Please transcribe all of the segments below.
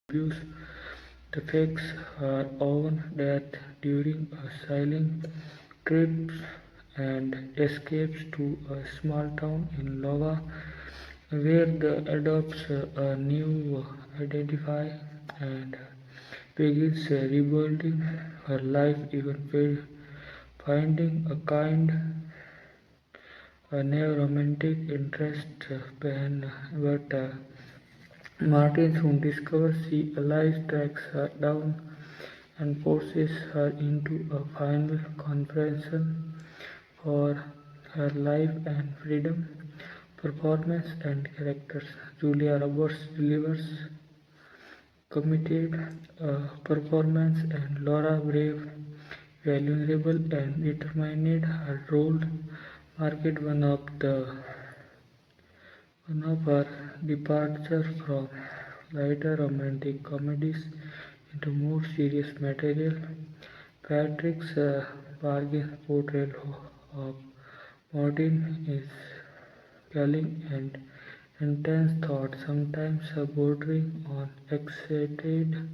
abuse. The fakes her own death during a sailing trip and escapes to a small town in Iowa where the adopts a new identity and begins rebuilding her life, even finding a new romantic interest but Martin soon discovers she Alice tracks her down and forces her into a final confrontation for her life and freedom. Performance and characters. Julia Roberts delivers committed performance and Laura Brave, vulnerable and determined. Her role marked one of her departure from lighter romantic comedies into more serious material. Patrick's Bargain's portrayal of Martin is galling and intense thought, sometimes bordering on excited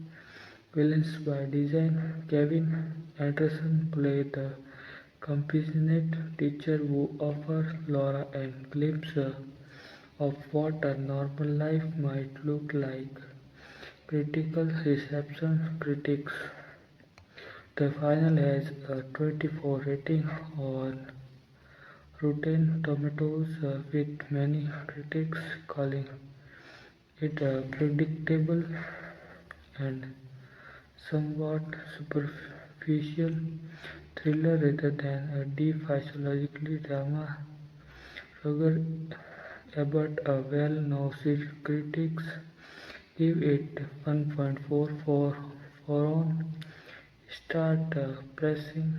villains by design. Kevin Anderson plays the compassionate teacher who offers Laura a glimpse of what a normal life might look like. Critical reception. Critics. The final has a 24 rating on Rotten Tomatoes, with many critics calling it a predictable and somewhat superficial thriller rather than a deep psychological drama. Roger Ebert, a well-known critics, give it 1.4 for on start pressing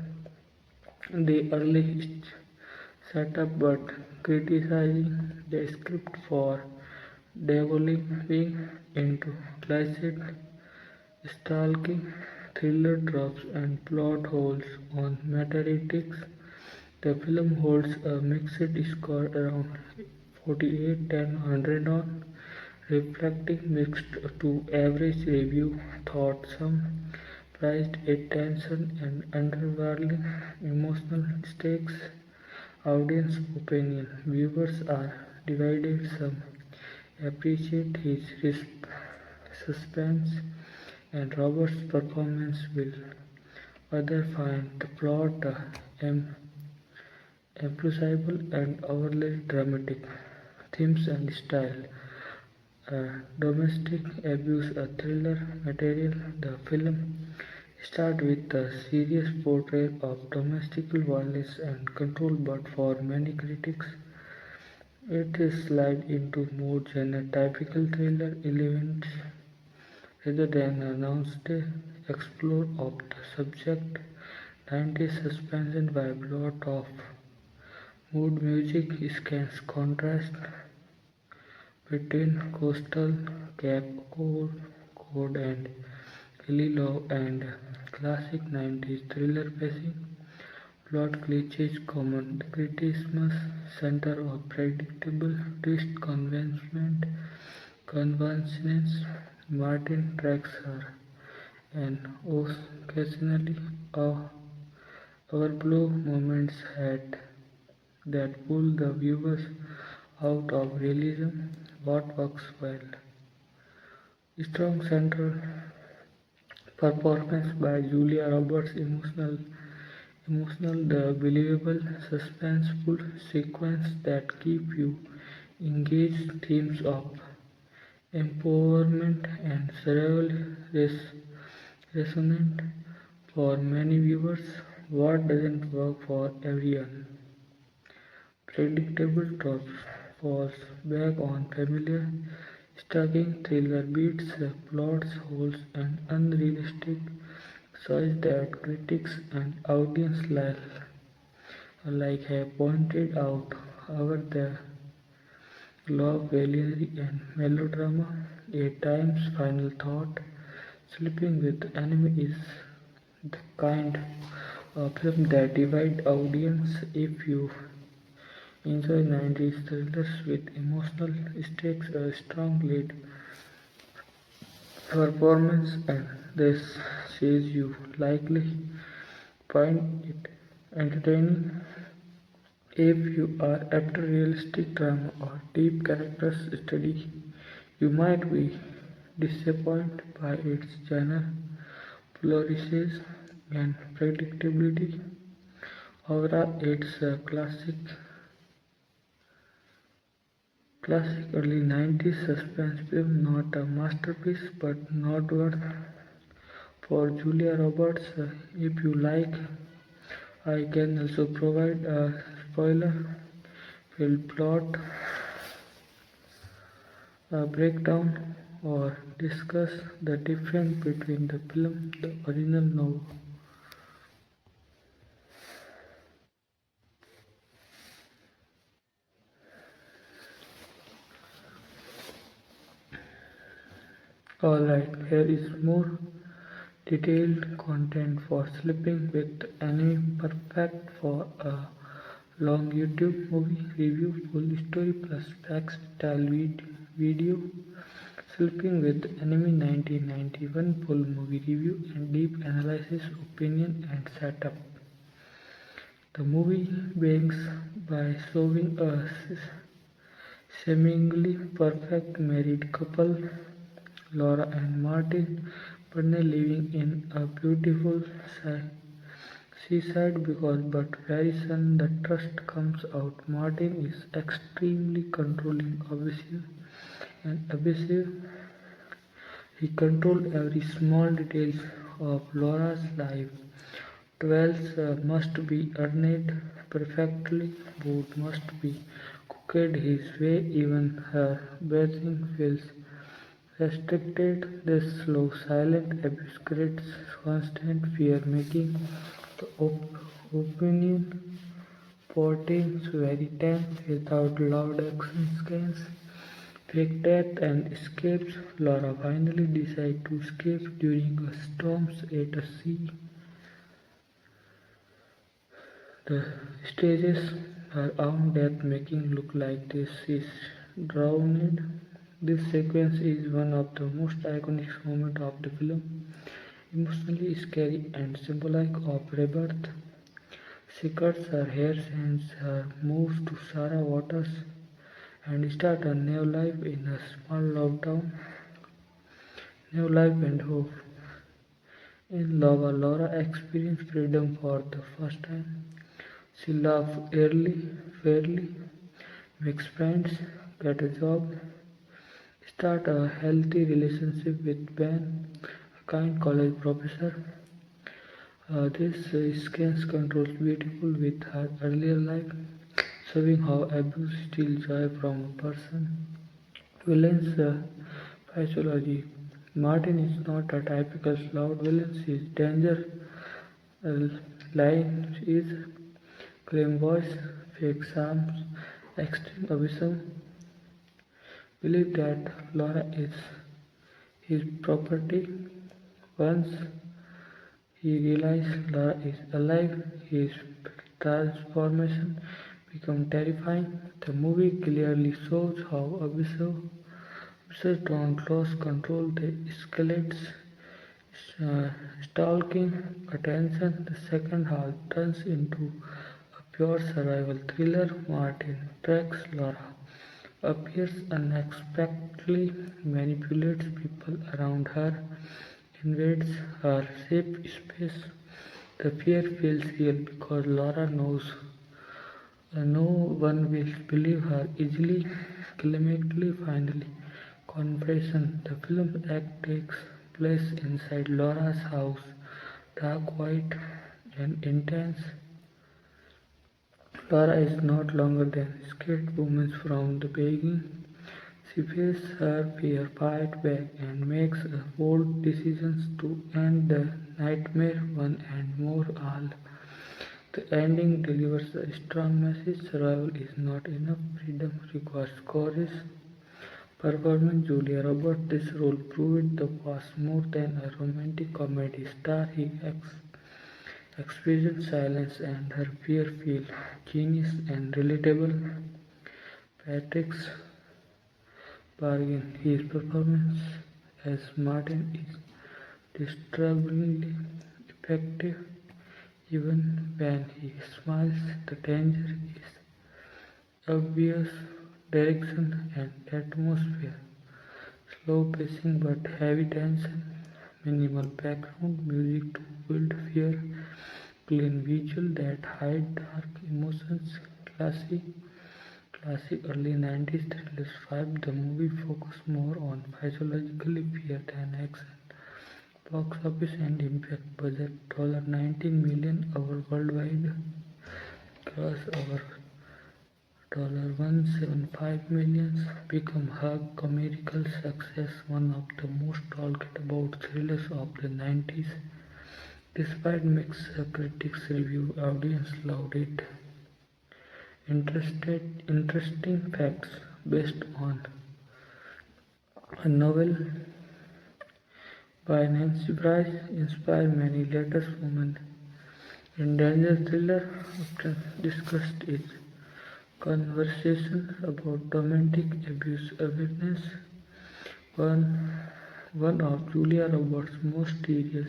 the early setup but criticizing the script for devolving into classic stalking thriller tropes and plot holes on Metacritic. The film holds a mixed score around 48 10 100 on, reflecting mixed to average review thought. Some praised its tension and underwhelming emotional stakes. Audience opinion. Viewers are divided. Some appreciate his suspense and Robert's performance, while others find the plot implausible and overly dramatic. Themes and style. Domestic abuse, a thriller material. The film starts with a serious portrayal of domestic violence and control, but for many critics, it slides into more genre-typical thriller elements rather than a announced explore of the subject. 90s suspense vibe, lot of mood music scans contrast between coastal Cape Cod and Lily Love and classic 90s thriller pacing. Plot cliches common. The criticism center of predictable twist conventions. Martin tracks her and occasionally overblow moments that pull the viewers out of realism. What works well. Strong central performance by Julia Roberts, emotional, the believable, suspenseful sequence that keep you engaged. Themes of empowerment and survival resonant for many viewers. What doesn't work for everyone? Predictable tropes falls back on familiar stalking thriller beats, plot holes, and unrealistic choice that critics and audience alike have pointed out. However, the love, valerie, and melodrama, at times final thought, sleeping with enemy is the kind of film that divide audience. If you enjoy 90s thrillers with emotional stakes, a strong lead performance, and this says you likely find it entertaining. If you are after realistic drama or deep character study, you might be disappointed by its genre flourishes and predictability. Overall, it's a classic early 90s suspense film, not a masterpiece but not worth for Julia Roberts. If you like, I can also provide a spoiler filled plot, a breakdown, or discuss the difference between the film and the original novel. Alright, here is more detailed content for sleeping with anime, perfect for a long YouTube movie review, full story plus facts style video. Sleeping with Anime 1991 full movie review and deep analysis, opinion and setup. The movie begins by showing a seemingly perfect married couple, Laura and Martin Burney, living in a beautiful seaside because but very soon the trust comes out. Martin is extremely controlling, abusive. He controlled every small detail of Laura's life. Twelves must be earned perfectly, food must be cooked his way, even her bathing feels restricted. This slow, silent abuse creates constant fear, making the opinion portents very tense without loud action scans. Fake death and escapes. Laura finally decides to escape during a storm at a sea. The stages her own death making look like this is drowned. This sequence is one of the most iconic moments of the film, emotionally scary and symbolic of rebirth. She cuts her hair, sends her moves to Sarah Waters, and start a new life in a small log town. New life and hope. In Lava, Laura experienced freedom for the first time. She laughs early, fairly, makes friends, get a job, start a healthy relationship with Ben, a kind college professor. This scans controls beautiful with her earlier life, showing how abuse steals joy from a person. Villain's physiology. Martin is not a typical loud villain. His danger line is claim voice, fake charms, extreme abysmal. Believe that Laura is his property. Once he realizes Laura is alive, his transformation becomes terrifying. The movie clearly shows how abusers don't lose control, they escalate uh, stalking attention. The second half turns into a pure survival thriller. Martin tracks Laura, appears unexpectedly, manipulates people around her, invades her safe space. The fear feels real because Laura knows no one will believe her easily. Climatically, finally, confession. The film act takes place inside Laura's house, dark, white, and intense. Laura is not longer than scared woman from the beginning. She faces her fear, fights back, and makes bold decisions to end the nightmare one and more all. The ending delivers a strong message: survival is not enough, freedom requires courage. Performing Julia Roberts, this role proved the was more than a romantic comedy star. He experienced silence and her fear feel genius and relatable. Patrick's bargain, his performance as Martin is disturbingly effective. Even when he smiles, the danger is obvious. Direction and atmosphere, slow pacing but heavy tension, minimal background music to build fear, clean visual that hide dark emotions, classic early 90s thrillers vibe. The movie focused more on physiological fear than action. Box office and impact budget $19 million over worldwide gross over $175 million become a commercial success, one of the most talked about thrillers of the 90s. Despite mixed critics review, audience loved it. Interesting facts based on a novel by Nancy Bryce inspire many latest women in danger thriller often discussed is conversation about domestic abuse awareness. One, one of Julia Roberts' most serious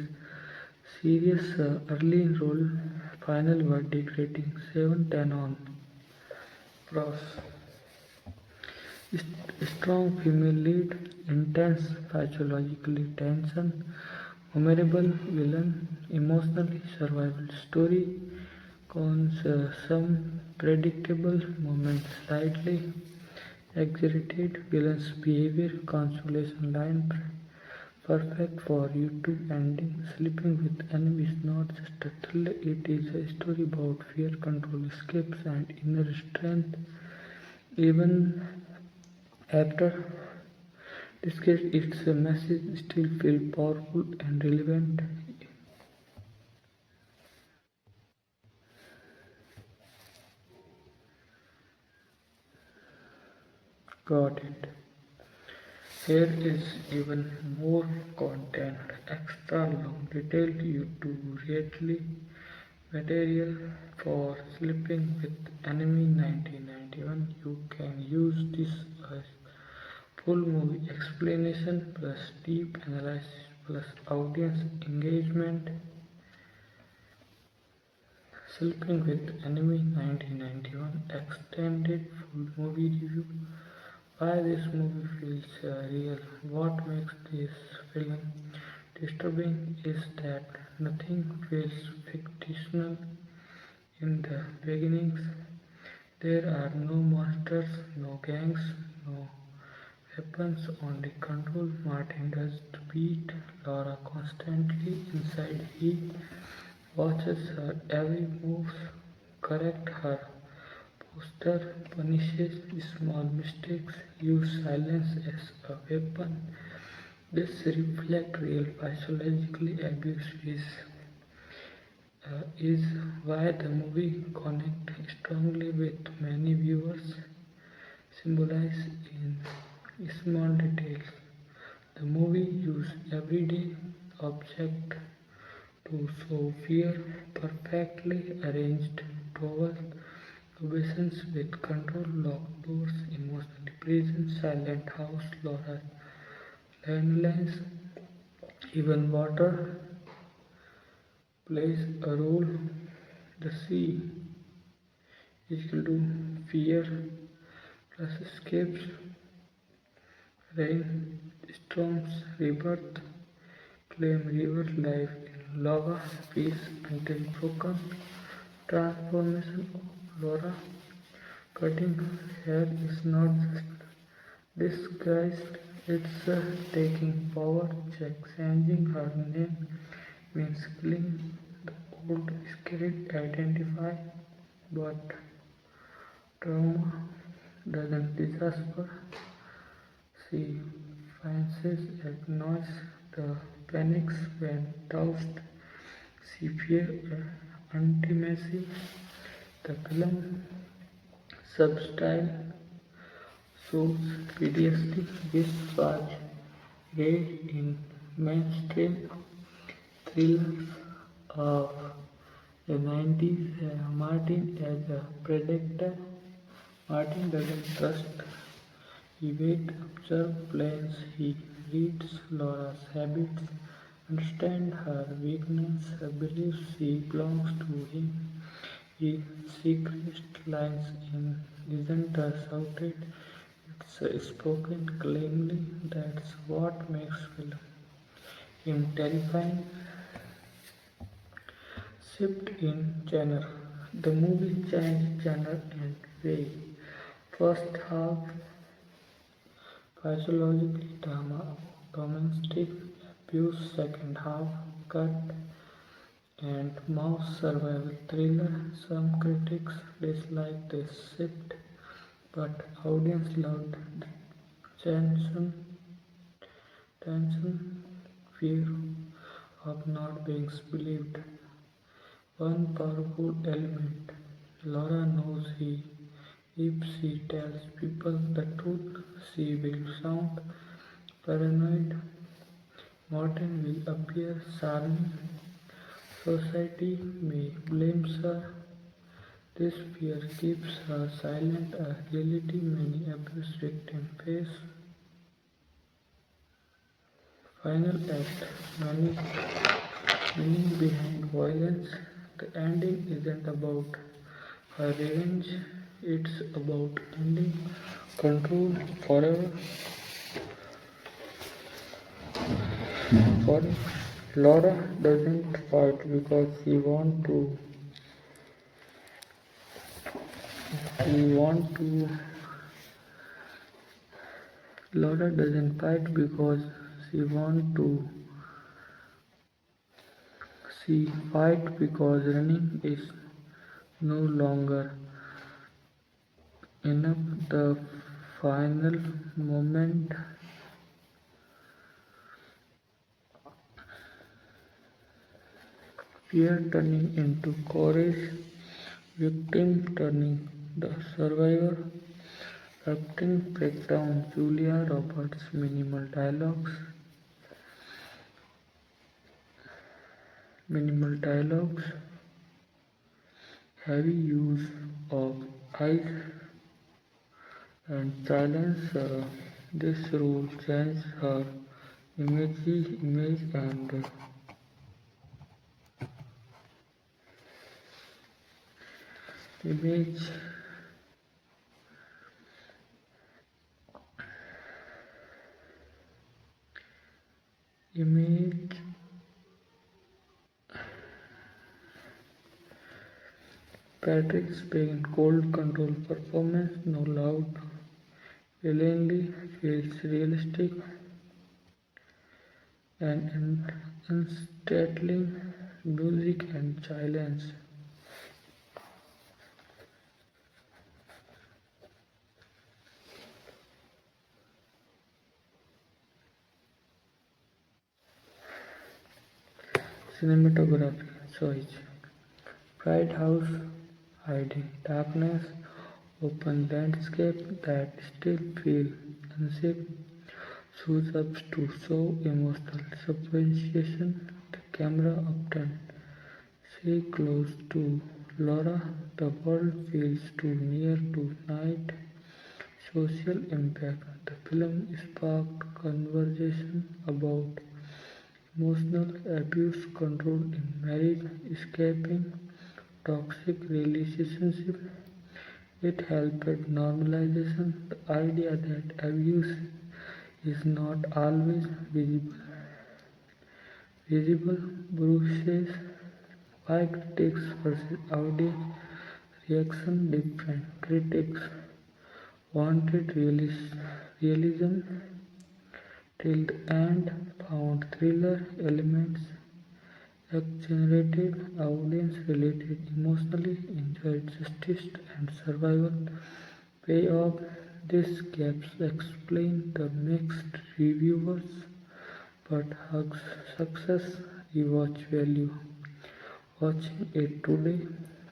early role, final verdict rating 7/10 on Pros. Strong female lead, intense psychologically tension, memorable villain, emotionally survival story, cons some predictable moments, slightly exaggerated villain's behavior, consolation line, perfect for YouTube ending. Sleeping with Enemy is not just a thriller, it is a story about fear, control, escapes, and inner strength. Even after discuss its message still feel powerful and relevant. Got it. Here is even more content, extra long detailed YouTube really material for Sleeping with Enemy 1991. You can use this as full movie explanation plus deep analysis plus audience engagement. Sleeping with Enemy 1991 extended full movie review. Why this movie feels real. What makes this film disturbing is that nothing feels fictional in the beginnings. There are no monsters, no gangs, no weapons, only control. Martin does beat Laura constantly inside. He watches her every move, correct her posture, punishes small mistakes, use silence as a weapon. This reflects real psychological abuse is why the movie connects strongly with many viewers, symbolized in small details. The movie uses everyday objects to show fear, perfectly arranged towels, obeisance with control, locked doors, emotionally present, silent house, Laura landlines, even water plays a role. The sea is equal to fear plus escapes, rain, storms, rebirth, claim river life in lava, peace until broken, transformation of Laura. Cutting hair is not just disguised, it's taking power. Changing her name means killing the old scared identify, but trauma doesn't disappear. She flinches at noise, the panics when tossed. She fears intimacy. The film substyle shows PTSD, which was rare in mainstream thrillers of the 90s. Martin as a predator. Martin doesn't trust. He waits, observes, plans. He reads Laura's habits, understands her weakness, believes she belongs to him. His secret lies in isn't shouted, it's spoken calmly. That's what makes film him terrifying. Shift in genre. The movie changed genre and way. First half physiologically drama about domestic abuse, second half cut and mouse survival thriller. Some critics disliked this shift, but audience loved the tension, fear of not being believed. One powerful element. Laura knows if she tells people the truth, she will sound paranoid. Martin will appear charming. Society may blame her. This fear keeps her silent, a reality many abuse victims face. Final act. Meaning behind violence. The ending isn't about her revenge, it's about ending control forever. For Laura doesn't fight because she want to. She want to. Laura doesn't fight because she want to. She fight because running is no longer enough. The final moment, fear turning into courage, victim turning the survivor, acting breakdown. Julia Roberts, minimal dialogues, heavy use of eyes and silence. This role changed her image and image image Patrick Spain cold control performance, no loud, villainly feels realistic and unsettling music and silence. Cinematography choice. Bright house, hiding darkness, open landscape that still feel unsafe, shows up to show emotional suffocation. The camera often stay close to Laura. The world feels too near to night. Social impact. The film sparked conversation about emotional abuse, control in marriage, escaping toxic relationship. It helped normalization the idea that abuse is not always visible. Bruce's why critics versus audience reaction different. Critics wanted realism till the end, found thriller elements exaggerated, audience related emotionally, enjoyed justice and survival payoff. These gaps explain the mixed reviewers, but Huck's success rewatch value. Watching it today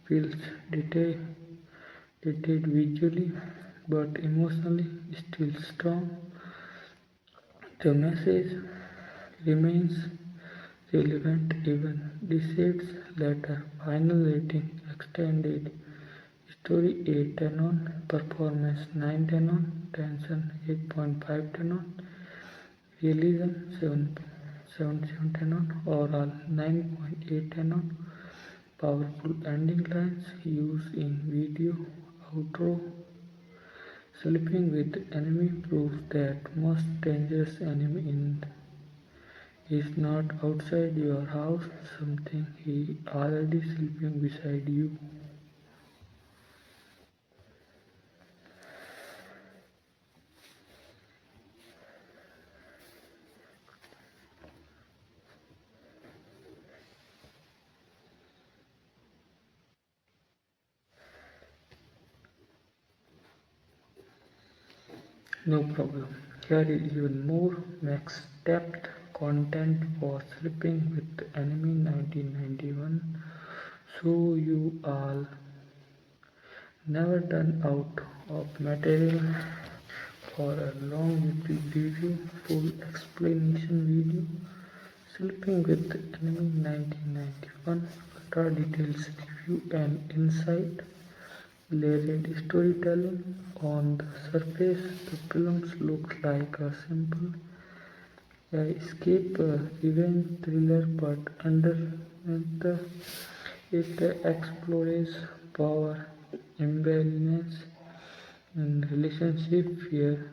feels dated visually, but emotionally still strong. The message remains relevant even decades later. Final rating extended. Story 8 10 on, performance 9 10 on, tension 8.5 10 on, Realism 7.7 10 on, oral 9.8 10 on, powerful ending lines used in video outro. Sleeping with enemy proves that most dangerous enemy is not outside your house, something he already sleeping beside you. No problem. Here is even more max depth content for sleeping with enemy 1991. So you all never done out of material for a long YouTube video, full explanation video. Sleeping with enemy 1991, ultra details review and insight. Layered storytelling. On the surface, the films look like a simple escape revenge thriller, but underneath it explores power, imbalance in relationship, fear,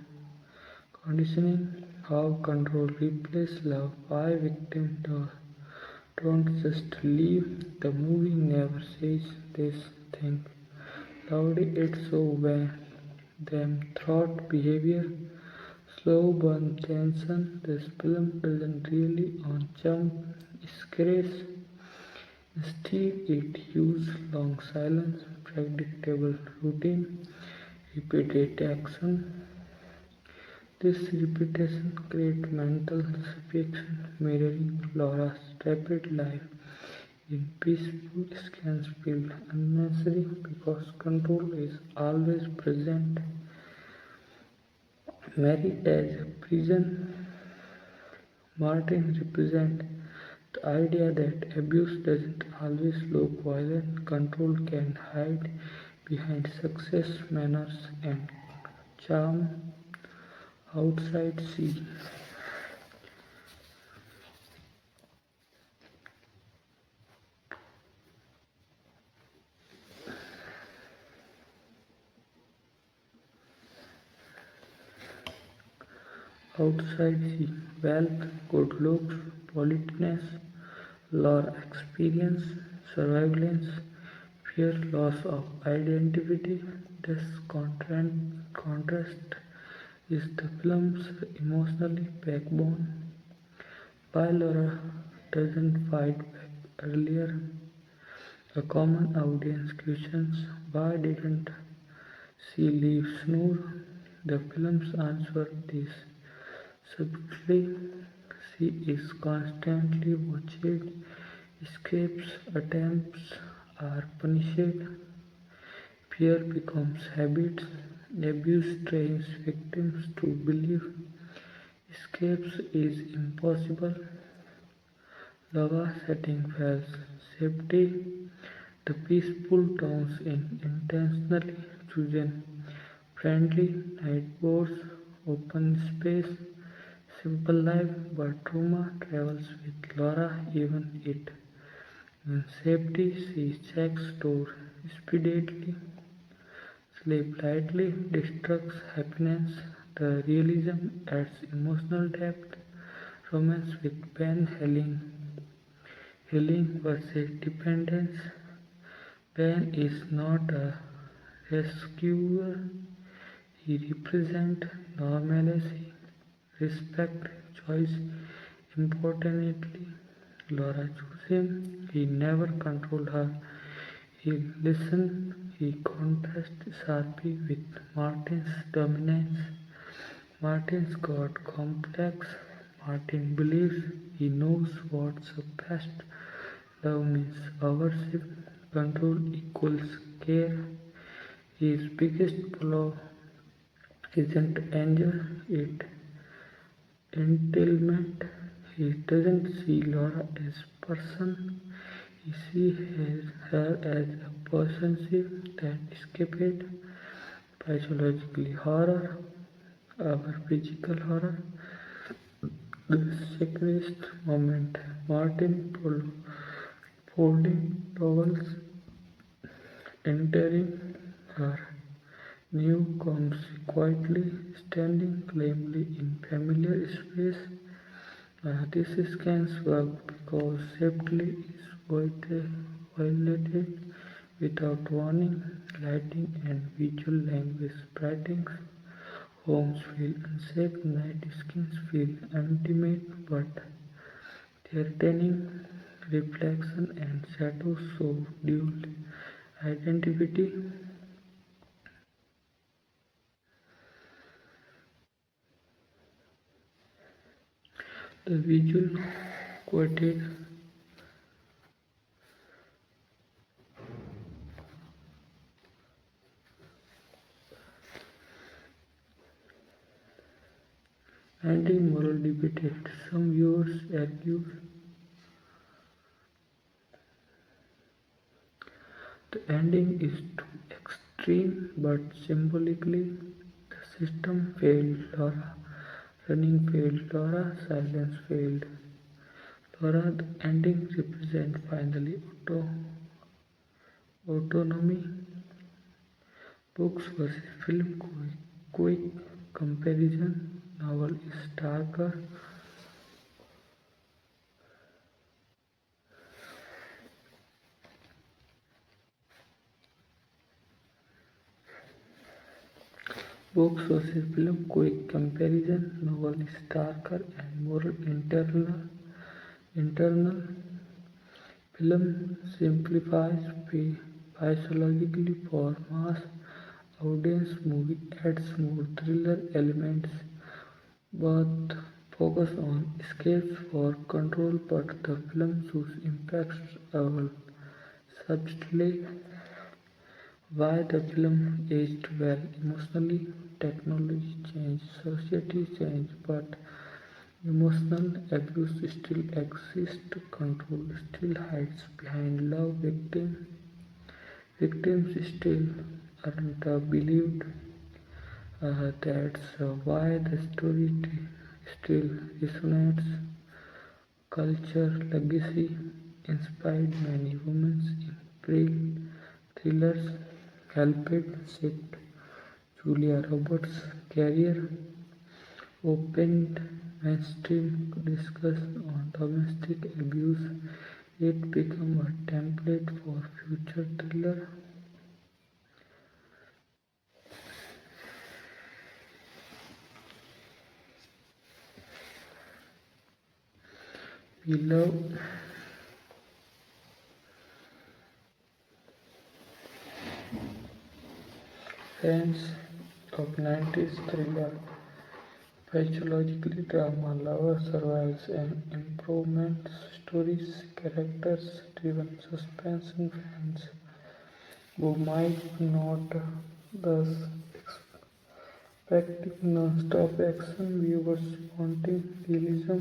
conditioning, how control replaces love, why victims don't just leave. The movie never says this thing loudly. It shows them thought behavior, slow burn tension. This film doesn't really on jump scares. Instead, it uses long silence, predictable routine, repeated action. This repetition creates mental satisfaction, mirroring Laura's rapid life. In peaceful scans feel unnecessary because control is always present. Mary as a prison, Martin represents the idea that abuse doesn't always look violent. Control can hide behind success, manners, and charm. Outside sea. Outside sea. Wealth, good looks, politeness, law experience, surveillance, fear, loss of identity. This contrast is the film's emotionally backbone. While Laura doesn't fight back earlier, a common audience questions why didn't she leave Snoor? The film's answer is subtly she is constantly watched, escapes attempts are punished, fear becomes habit, abuse trains victims to believe escapes is impossible, lava setting fails, safety, the peaceful towns in intentionally chosen, friendly neighborhoods, open space, simple life, but trauma travels with Laura even it. In safety, she checks door speedily, sleep lightly, destructs happiness. The realism adds emotional depth, romance with pain, healing versus dependence. Ben is not a rescuer, he represents normalcy, respect, choice. Importantly, Laura chose him. He never controlled her. He listened. He contrasted sharply with Martin's dominance. Martin's got complex. Martin believes he knows what's best. Love means ownership, control equals care. His biggest flaw isn't anger, it's entitlement. He doesn't see Laura as person. He sees her as a possessive that escaped biologically horror, our physical horror. The sickest moment, Martin folding towels, entering her new comes quietly, standing calmly in familiar space. This scans work because safety is violated without warning. Lighting and visual language brightens homes feel unsafe, night skins feel intimate, but threatening reflection and shadows show dual identity. The visual quoted anti-moral debate. Some viewers argue the ending is too extreme, but symbolically, the system failed Laura. Running failed Laura, silence failed Laura. The ending represents finally autonomy. Books versus film, quick comparison. Novel is darker. Books versus film, quick comparison. Novel is darker and more internal. Film simplifies psychologically for mass audience. Movie adds more thriller elements. Both focus on escape for control, but the film shows impacts all subtly. Why the film aged well emotionally, technology changed, society changed, but emotional abuse still exists, control still hides behind love, victims still aren't believed. That's why the story still resonates. Culture legacy inspired many women in thrillers, helped shift Julia Roberts' career, opened mainstream discussion on domestic abuse. It became a template for future thriller. We love fans of 90s thriller, psychologically drama, lover survives and improvement stories, characters driven suspense and fans who might not thus expecting non-stop action, viewers wanting realism,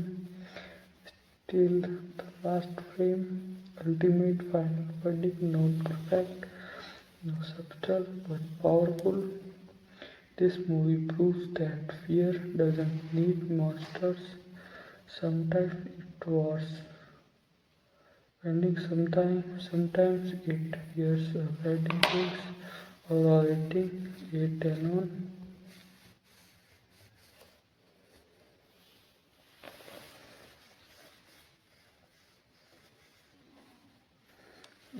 still the last frame, ultimate final verdict, not perfect, no subtle but powerful. This movie proves that fear doesn't need monsters. Sometimes it was pending, sometimes it fears a wedding things or waiting it alone.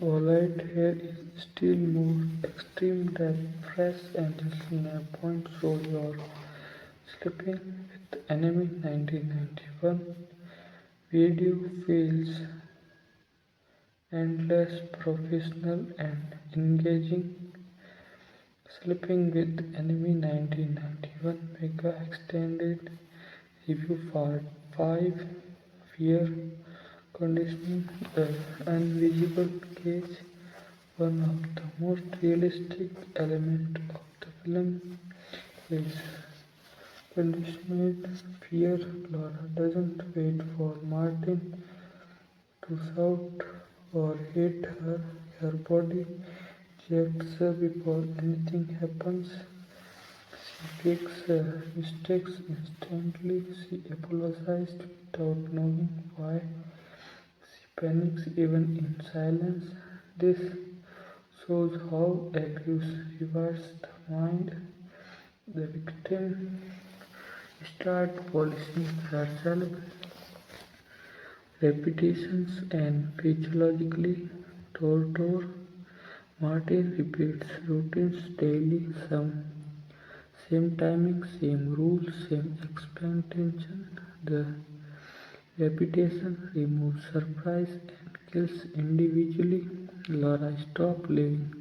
Alright, here is still more extreme depth, fresh and snap point so you're sleeping with enemy 1991. Video feels endless, professional and engaging. Sleeping with Enemy 1991 Mega Extended Review Part 5 Fear Conditioning The Invisible Cage. One of the most realistic elements of the film is conditioned fear. Laura doesn't wait for Martin to shout or hit her. Her body reacts before anything happens. mistakes instantly. She apologized without knowing why. She panics even in silence. This shows how abuse rewires the mind. The victim starts policing herself. Repetitions and physiologically torture. Martin repeats routines daily, same timing, same rules, same expectation. The repetition removes surprise and kills individually. Laura stops living.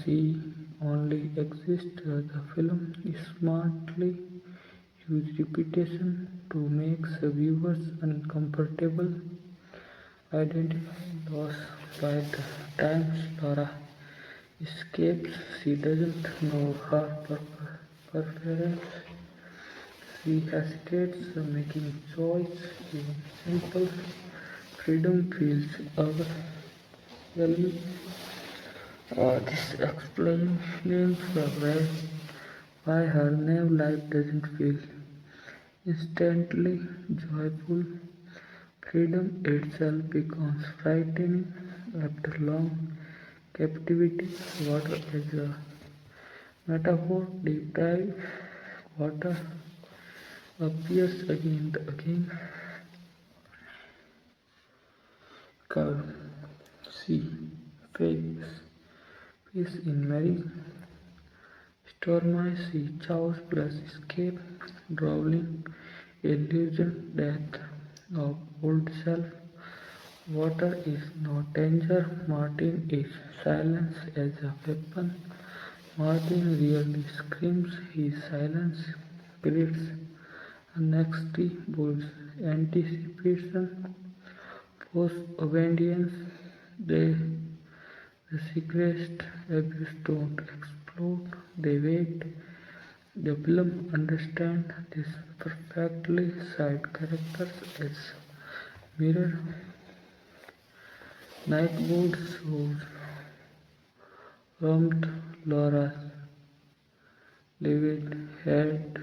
She only exists. The film smartly uses repetition to make the viewers uncomfortable. Identifying loss by the time Laura escapes, she doesn't know her preference. She hesitates, making choice, even simple freedom feels overwhelming. This explains why her new life doesn't feel instantly joyful. Freedom itself becomes frightening after long captivity. Water as a metaphor, deep dive water appears again and again. Curve, sea, face, face in Mary Stormy sea, chaos plus escape, drowning, illusion, death of old self. Water is not danger. Martin is silence as a weapon. Martin really screams. His silence creates anxiety, builds anticipation, force obedience. They, the secret abuse don't explode. They wait. The film understands this perfectly. Side characters as mirror. Nightwood shows warmth. Laura's livid haired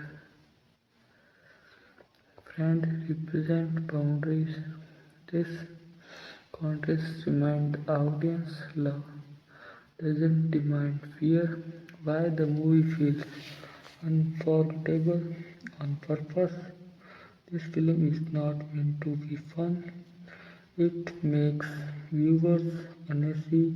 friend represent boundaries. This contrast reminds the audience love doesn't demand fear. Why the movie feels unforgettable on purpose. This film is not meant to be fun. It makes viewers uneasy.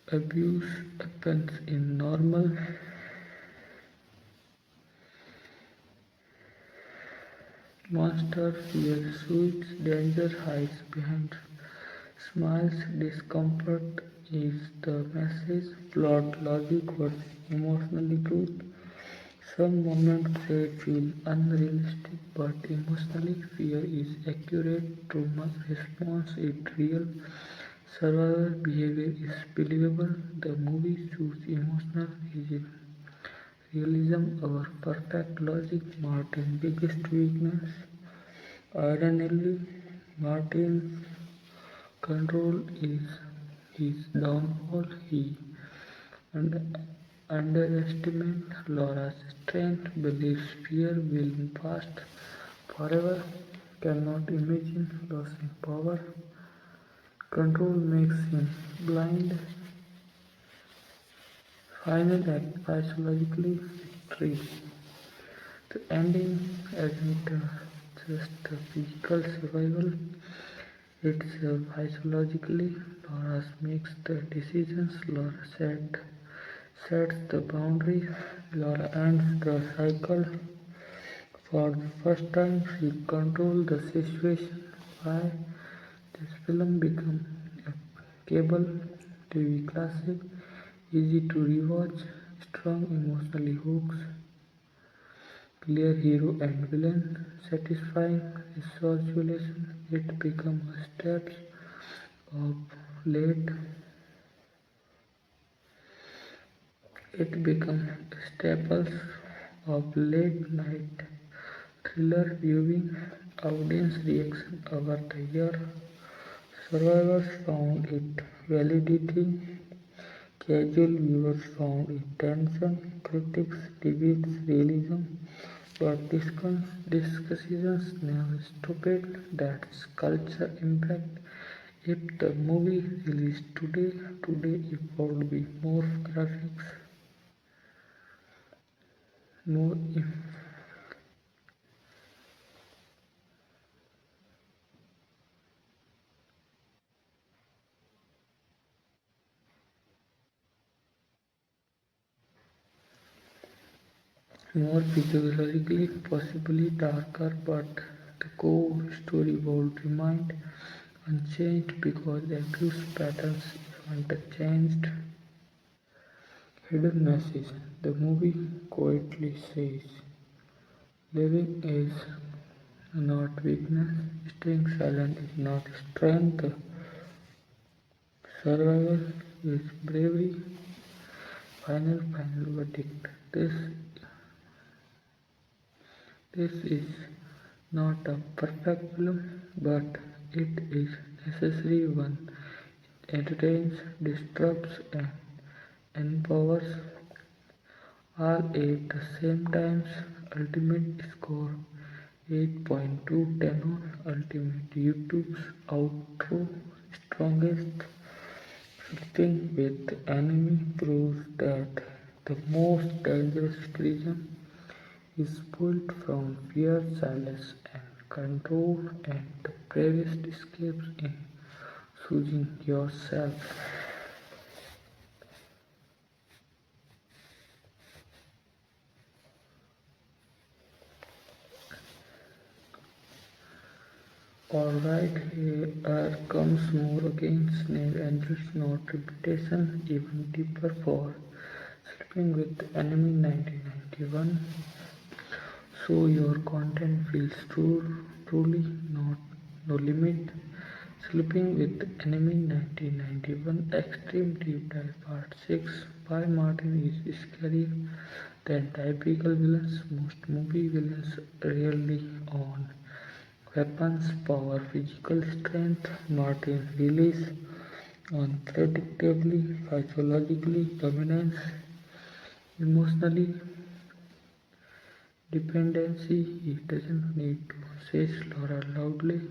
Abuse happens in normal. Monster fears suits, danger hides behind smiles. Discomfort is the message. Plot logic versus emotional truth. Some moments they feel unrealistic, but emotionally fear is accurate. Trauma response is real. Survivor behavior is believable. The movie chooses emotional realism over perfect logic. Martin's biggest weakness. Ironically, Martin's control is his downfall. He underestimates Laura's strength, believes fear will last forever, cannot imagine losing power. Control makes him blind. Final act psychologically victory. The ending isn't just a physical survival, it's psychologically. Laura makes the decisions, Laura sets the boundaries, Laura ends the cycle. For the first time, she controls the situation. Why this film became a cable TV classic, easy to rewatch, strong emotionally hooks, clear hero and villain, satisfying resolution. It became a steps of late. It became staples of late night thriller viewing. Audience reaction over the year Survivors found it validating, casual viewers found it tension, critics debates realism, but discussions never stopped. That's culture impact. If the movie released today it would be more graphics, more more physiologically, possibly darker, but the core story would remain unchanged because abuse patterns haven't changed. Hidden message: the movie quietly says living is not weakness, staying silent is not strength, survival is bravery. Final verdict. This is not a perfect film, but it is necessary one. It entertains, disrupts, and empowers all at the same time. Ultimate score 8.210 on Ultimate YouTube's outro. Strongest sleeping with enemy proves that the most dangerous prison is built from fear, silence, and control, and the bravest escapes in choosing yourself. Alright, here comes more again. Snake Angels, not repetition, even deeper for sleeping with enemy 1991. So your content feels truly not no limit. Sleeping with Enemy 1991 Extreme Deep Dive Part 6 by Martin is scarier than typical villains. Most movie villains rarely on weapons, power, physical strength. Martin relies on predictably, physiologically dominance, emotionally dependency. He doesn't need to say Laura loudly.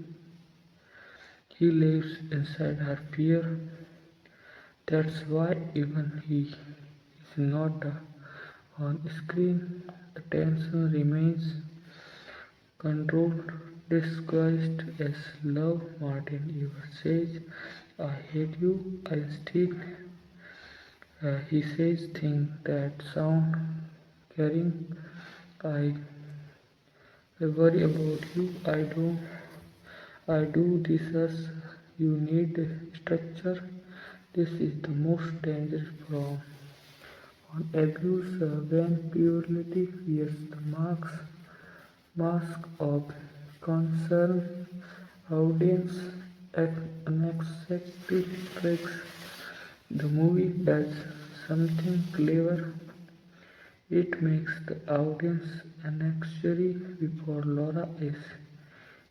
He lives inside her fear. That's why even he is not on screen, the tension remains controlled, disguised as love. Martin even says, I hate you. Instead, he says things that sound caring. I, I worry about you. I do this as you need structure. This is the most dangerous form on abuse when purity wears the mask of concern. Audience unexpectedly tricks. The movie does something clever. It makes the audience unnecessary before Laura is.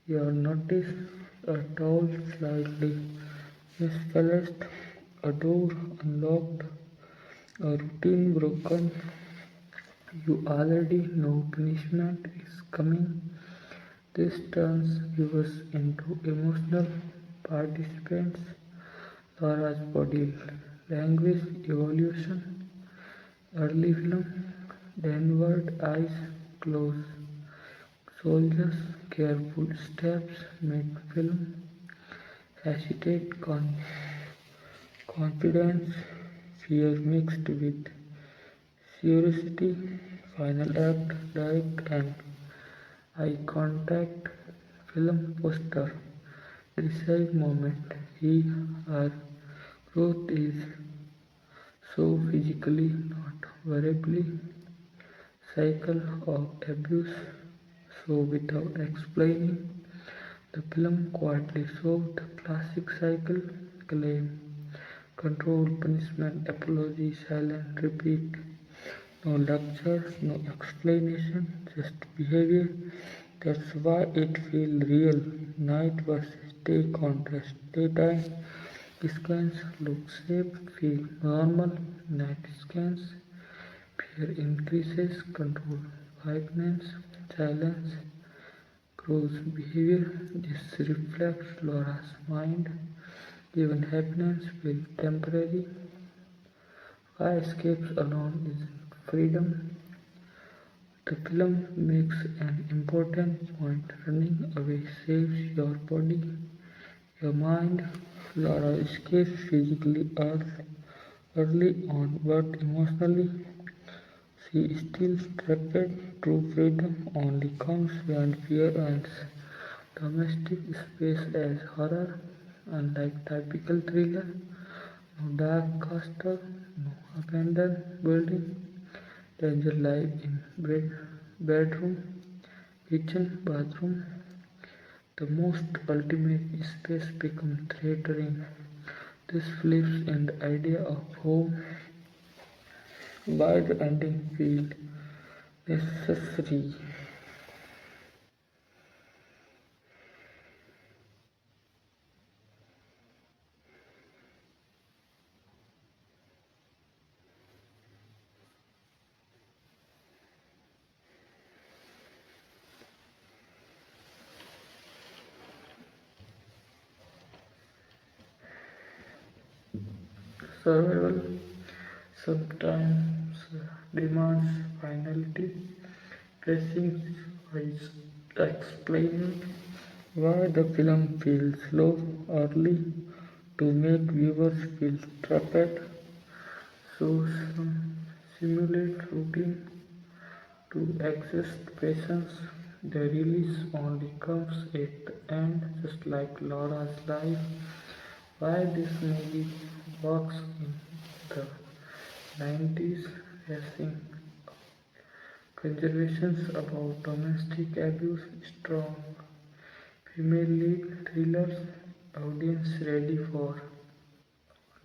You notice a tall, slightly misplaced, a door unlocked, a routine broken. You already know punishment is coming. This turns viewers into emotional participants. Laura's body language evolution. Early film, downward eyes close. Soldiers, careful steps mid-film. Hesitate, confidence, fear mixed with curiosity. Final act, direct and eye contact. Film poster. Precise moment. Her growth is so physically, not verbally. Cycle of abuse. So without explaining, the film quietly solved the classic cycle: claim, control, punishment, apology, silent, repeat. No lecture, no explanation, just behavior. That's why it feels real. Night versus day contrast. Daytime scans look safe, feel normal. Night scans fear increases, control weakness, silence, grows behavior. This reflects Laura's mind. Even happiness feels temporary. Why escapes alone isn't freedom. The film makes an important point: running away saves your body, your mind. Laura escapes physically early on, but emotionally she is still trapped. True freedom only comes when fear ends. Domestic space as horror, unlike typical thriller, no dark castle, no abandoned building. Danger lies in bedroom, kitchen, bathroom. The most ultimate space becomes threatening. This flips in the idea of home. Why the ending feel necessary? Survival sometimes demands finality. Pacing is explaining why the film feels slow early to make viewers feel trapped. So some simulate routine to exist patience. The release only comes at the end, just like Laura's life. Why this movie works in the 90s, facing conversations about domestic abuse, strong female lead thrillers, audience ready for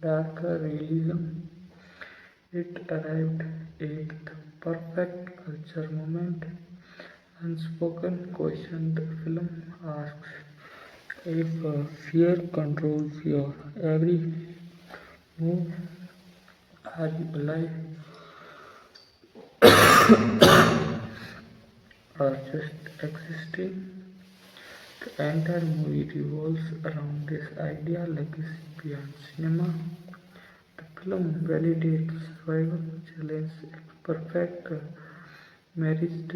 darker realism. It arrived at the perfect culture moment. Unspoken question the film asks: if fear controls your every move, are you alive or just existing? The entire movie revolves around this idea legacy beyond cinema. The film validates survival, challenges perfect marriage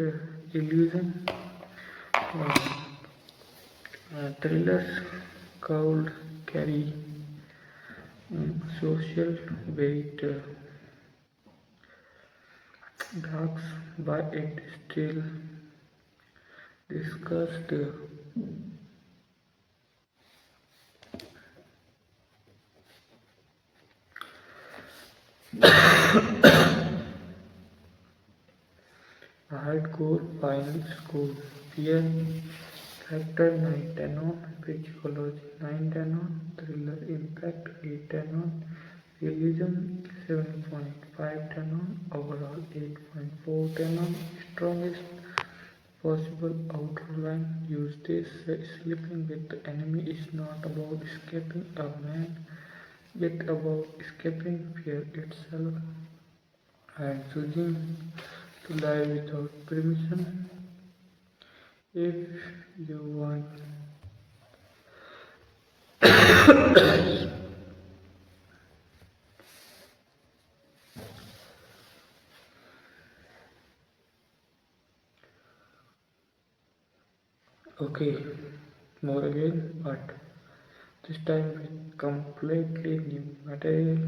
illusion. Thrillers called carry social weight, darks, but it still discussed. Hardcore final score. Fear factor 9 10 on. Psychology 9 10 on. Thriller impact 8 10 on. Realism 7.5 10 on. Overall 8.4 10 on. Strongest possible outline. Use this. Sleeping with the enemy is not about escaping a man, yet about escaping fear itself and choosing to lie without permission. If you want, okay, more again, but this time with completely new material.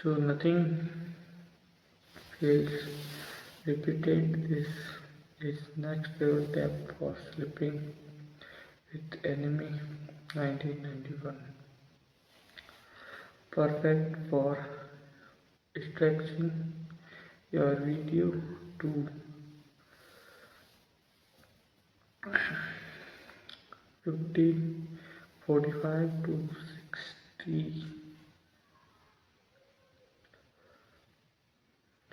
So nothing feels repeated. This is next level depth for sleeping with enemy 1991. Perfect for stretching your video to 50, 45 to 60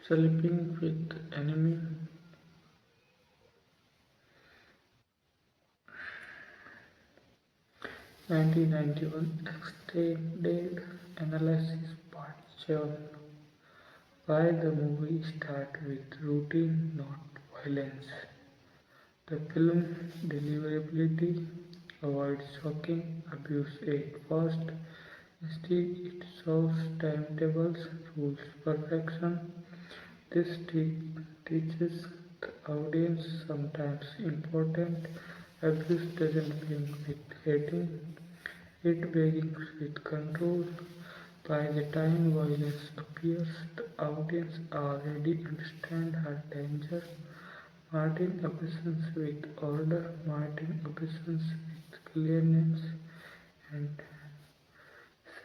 sleeping with enemy. 1991 Extended Analysis Part 7. Why the movie starts with routine, not violence. The film deliberately avoids shocking abuse at first. Instead, it shows timetables, rules, perfection. This teaches the audience sometimes important abuse doesn't begin with hating, it begins with control. By the time violence appears, the audience already understands her danger. Martin obsessions with order, Martin obsessions with clearness, and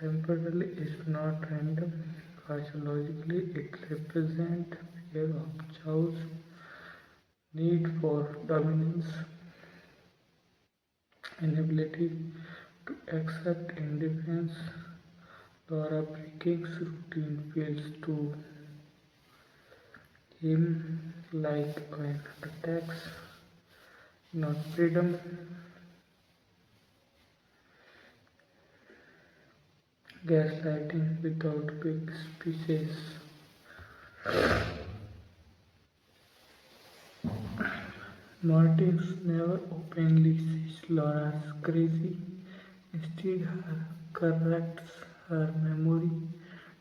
temporally is not random. Physiologically, it represents fear of chaos, need for dominance, inability to accept indifference. Laura Breaking's routine feels to him like an attack, not freedom. Gaslighting without big speeches. Martins never openly says Laura's crazy. Instead, her corrects her memory,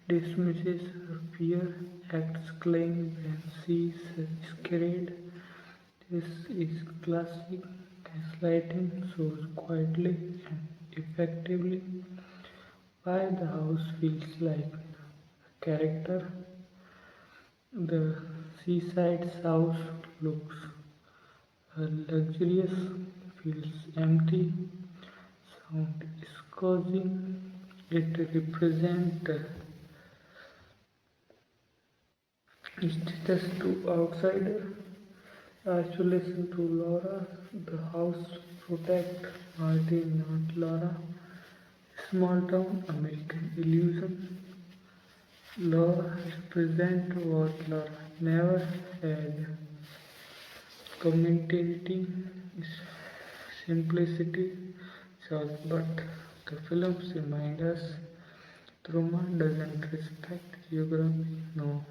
dismisses her fear, acts clean when she is scared. This is classic gaslighting, shows quietly and effectively why the house feels like a character. The seaside house looks luxurious, feels empty, sound is cozy. It represents status to outsider, isolation to Laura. The house protect Martin, not Laura. Small town American illusion. Laura represent what Laura never had. Community is simplicity, choice, but the films remind us trauma doesn't respect geography. No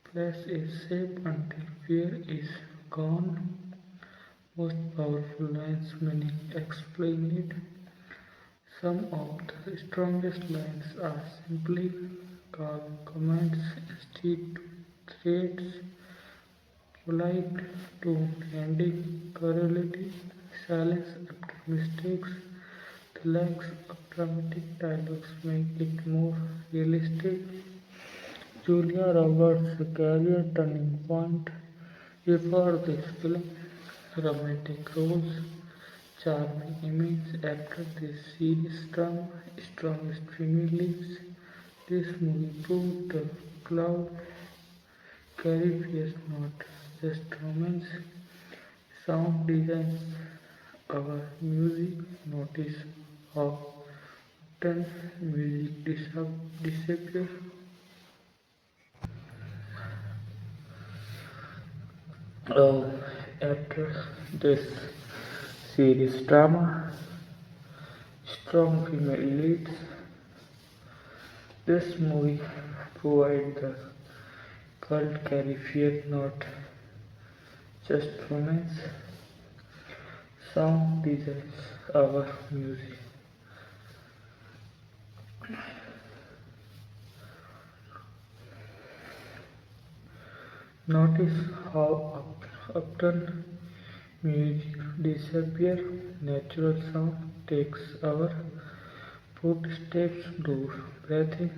place is safe until fear is gone. Most powerful lines meaning explain it. Some of the strongest lines are simply calm comments instead of threats, polite tone, ending correlative silence after mistakes. The lacks of dramatic dialogues make it more realistic. Julia Roberts' career turning point before this film, romantic roles, charming image after this serious drama, strongest female leads. This movie proved the cloud carry fears not just romance, sound designs, our music. Notice how often music disappears. Oh, after this serious drama, strong female leads, this movie provides the cult carry fear not just romance, sound designs, our music. Notice how often music disappears, natural sound takes over, footsteps, door, breathing.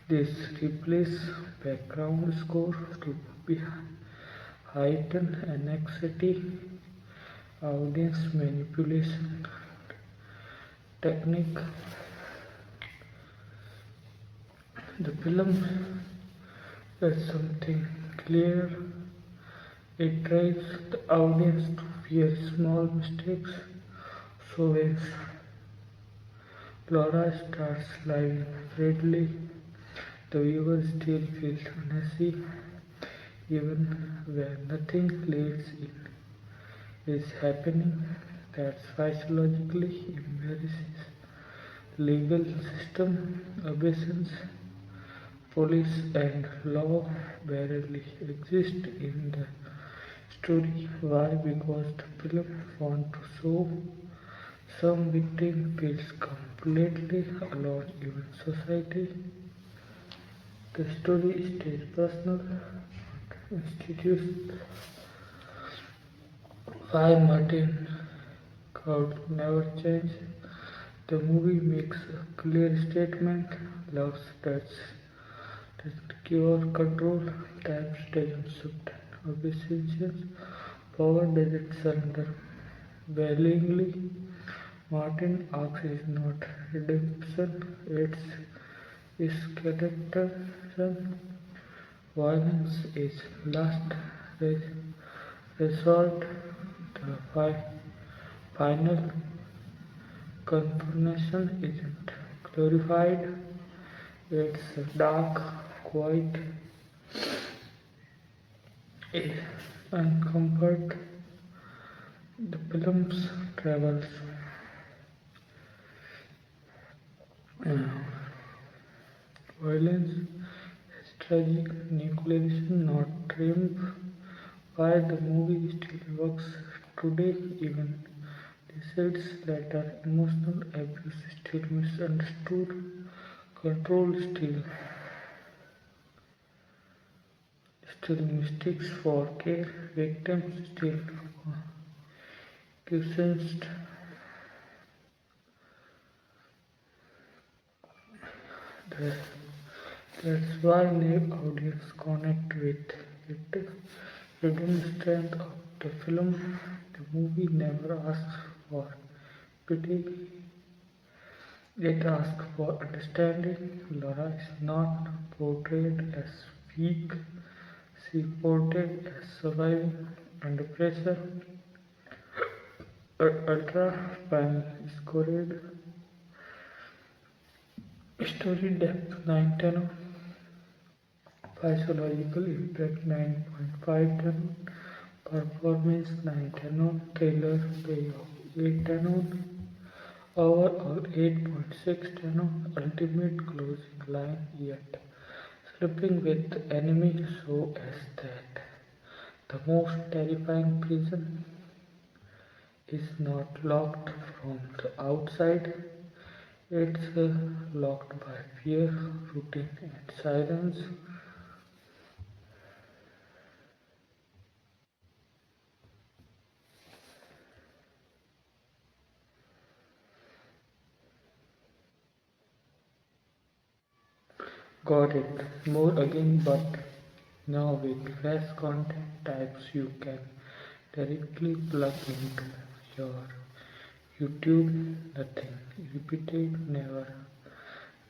This replaces background score to be heighten anxiety, audience manipulation technique. The film is something clear. It drives the audience to fear small mistakes. So when Laura starts lying readily, The viewer still feels uneasy even when nothing leads in is happening. That's physiologically embarrasses. Legal system obeisance, police and law barely exist in the story. Why? Because the film wants to show some victim feels completely alone in society. The story stays personal, not institutes. Why Martin could never change. The movie makes a clear statement. Love doesn't cure control. Time doesn't subtend obedience. Power doesn't surrender willingly. Martin arc is not redemption, it's escapism. Violence is last resort. The final confrontation isn't glorified, it's dark, quiet, and comfort. The film's travels uh, violence is tragic nucleation, not triumph. Why the movie still works today, even decades later, emotional abuse still misunderstood, control still mistakes for care, victims still questioned. That, that's why new audience connect with it. Hidden strength of the film, the movie never asks for pity, it asks for understanding. Laura is not portrayed as weak, she portrayed as surviving under pressure. Ultra fan scored story depth 910, physiological impact 9.510, performance 910, thriller payoff 810, overall 8.610, ultimate closing line yet. Sleeping with enemy show us that the most terrifying prison is not locked from the outside, it's locked by fear, routine, and silence. Got it. More again, but now with fresh content types you can directly plug into your YouTube. Nothing repeated, never.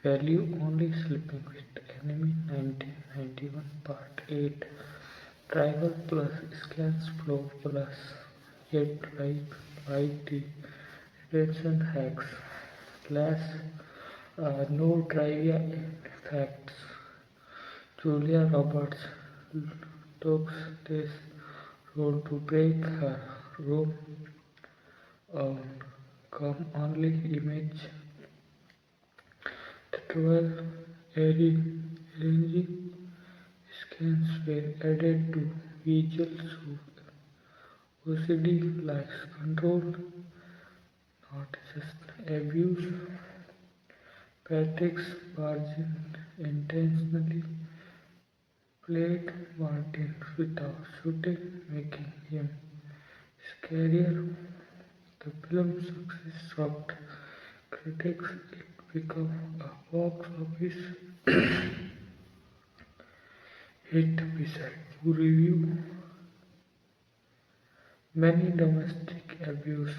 Value only sleeping with enemy 1991 part 8. Travel plus scans flow plus yet life IT retention hacks slash no trivia facts. Julia Roberts took this role to break her room on come only image. The 12 arranging scans were added to visuals OCD likes control, not just abuse. Patrick's Bargain intentionally played Martin without shooting, making him scarier. The film's success shocked critics. It became a box office hit beside poor review. Many domestic abuse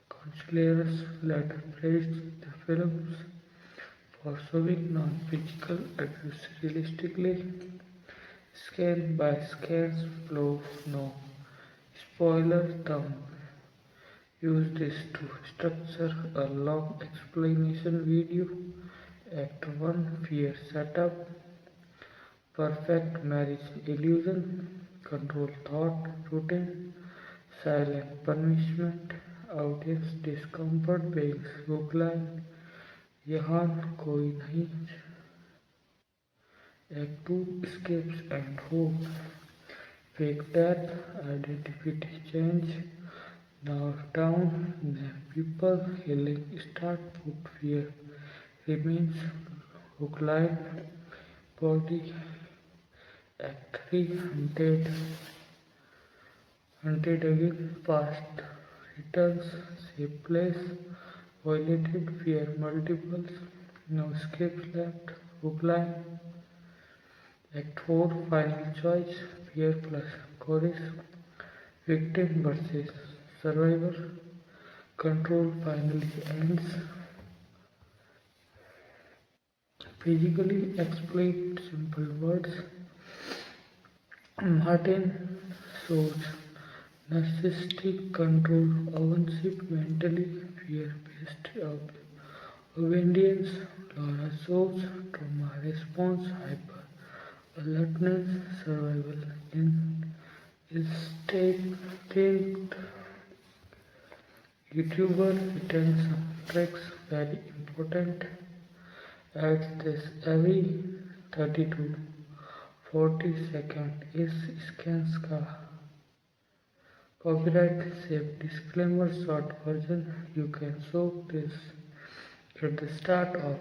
counselors later praised the films for showing non-physical abuse realistically. Scan by scans flow no spoiler thumb. Use this to structure a long explanation video Act 1 Fear Setup, Perfect Marriage Illusion, Control Thought Routine, Silent Punishment, Audience Discomfort Being Hookline, यहाँ कोई नहीं. Act 2 Escapes and Hope, Fake Death, Identity Change, Now Down, Name People, Healing Start, Put Fear Remains, Hookline, Body. Act 3 Hunted Again, Past Returns, Safe Place, Violated, Fear Multiples, No Escapes Left, Hookline. Act 4 Final Choice, Fear plus Courage, Victim versus Survivor, Control finally ends. Physically explained simple words. Martin shows narcissistic control, ownership, mentally fear-based obedience. Laura shows trauma response, hyper alertness, survival instinct. YouTuber retention tricks very important. Adds this every 30 to 40 seconds is scans का copyright safe disclaimer short version. You can show this at the start of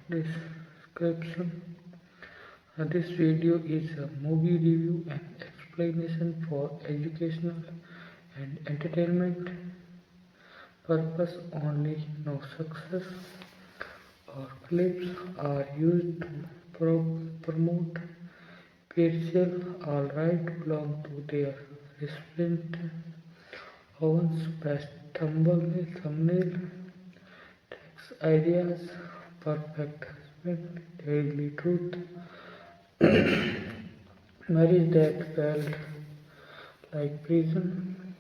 description. This video is a movie review and explanation for educational and entertainment purpose only. No success or clips are used to promote Pixel. All rights belong to their respective owners. Best thumbnail, text ideas, perfect husband, daily truth, marriage that felt like prison.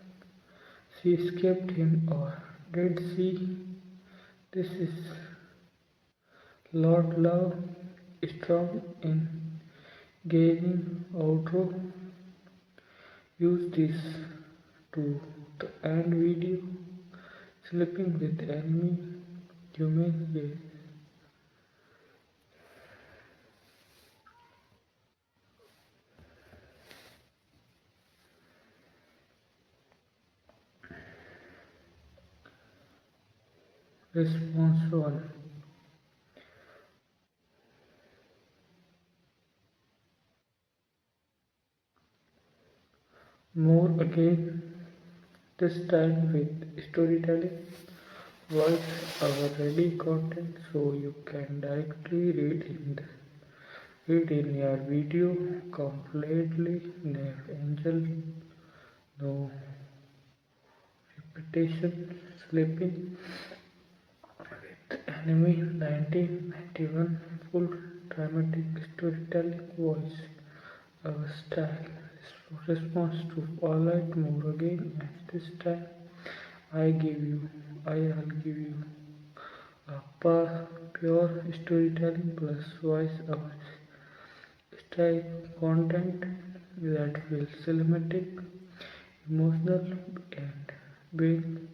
She escaped him, or did she? This is Lord Love, strong in gaining outro. Use this to end video. Sleeping with enemy, human response 1. More again, this time with storytelling. Voice our ready content so you can directly read in your video completely. Named Angel, no repetition. Sleeping with enemy 1991. Full dramatic storytelling voice. Our style response to Alright More Again, and this time I'll give you a pure storytelling plus voice over style content that feels cinematic, emotional, and being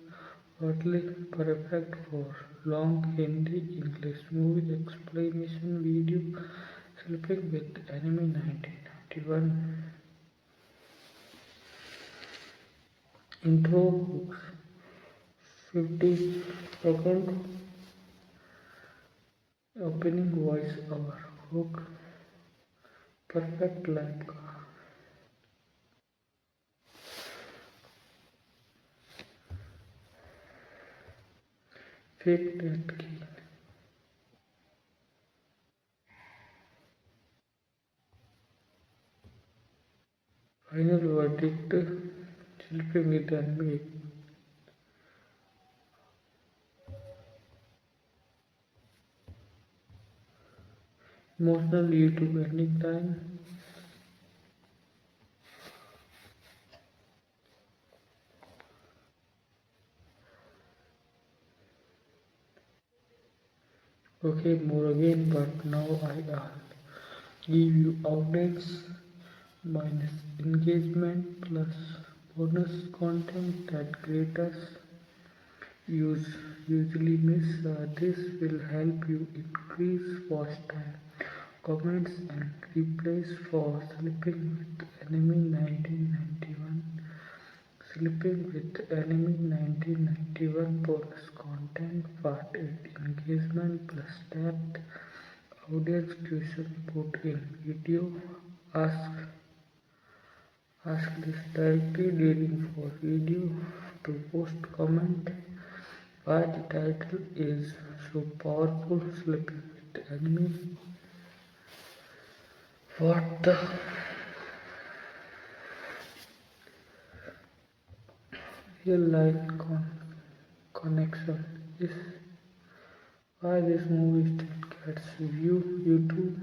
oddly perfect for long Hindi English movie explanation video. Sleeping with Enemy 1991. Intro hooks 50-second opening voice over hook perfect like fake that key. Final verdict. Sleeping with enemy. Emotional YouTube ending time. Okay, more again, but now I'll give you audience minus engagement plus bonus content that creators use usually miss. This will help you increase watch time, comments, and replays for Sleeping with Enemy 1991. Sleeping with Enemy 1991 bonus content part 8 engagement plus depth. Audience question put in video. Ask Ask this directly during for video to post comment why the title is so powerful. Sleeping with enemy. What the real life connection is why this movie still gets view YouTube.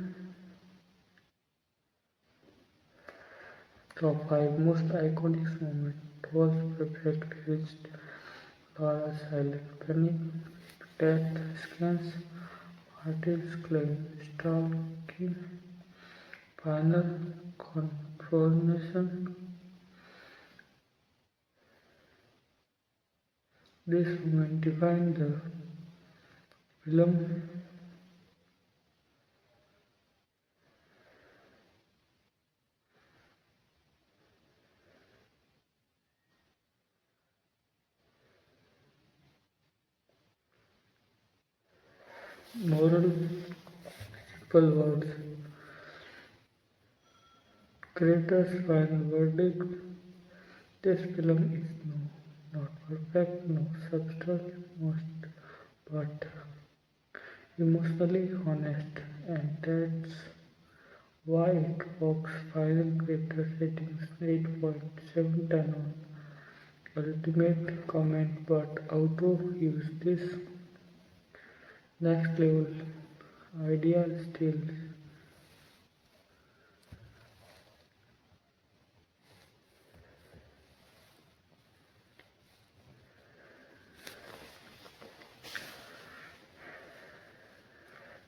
Top 5 most iconic moments was perfectly reached. Laura's silent panic, death scans, Martin's claim, stalking, final confrontation. This moment defined the film. Moral simple words. Creator's final verdict. This film is not perfect, no substance, most, but emotionally honest, and that's why it works. Final creator ratings 8.7 on ultimate comment, but auto use this next level idea still.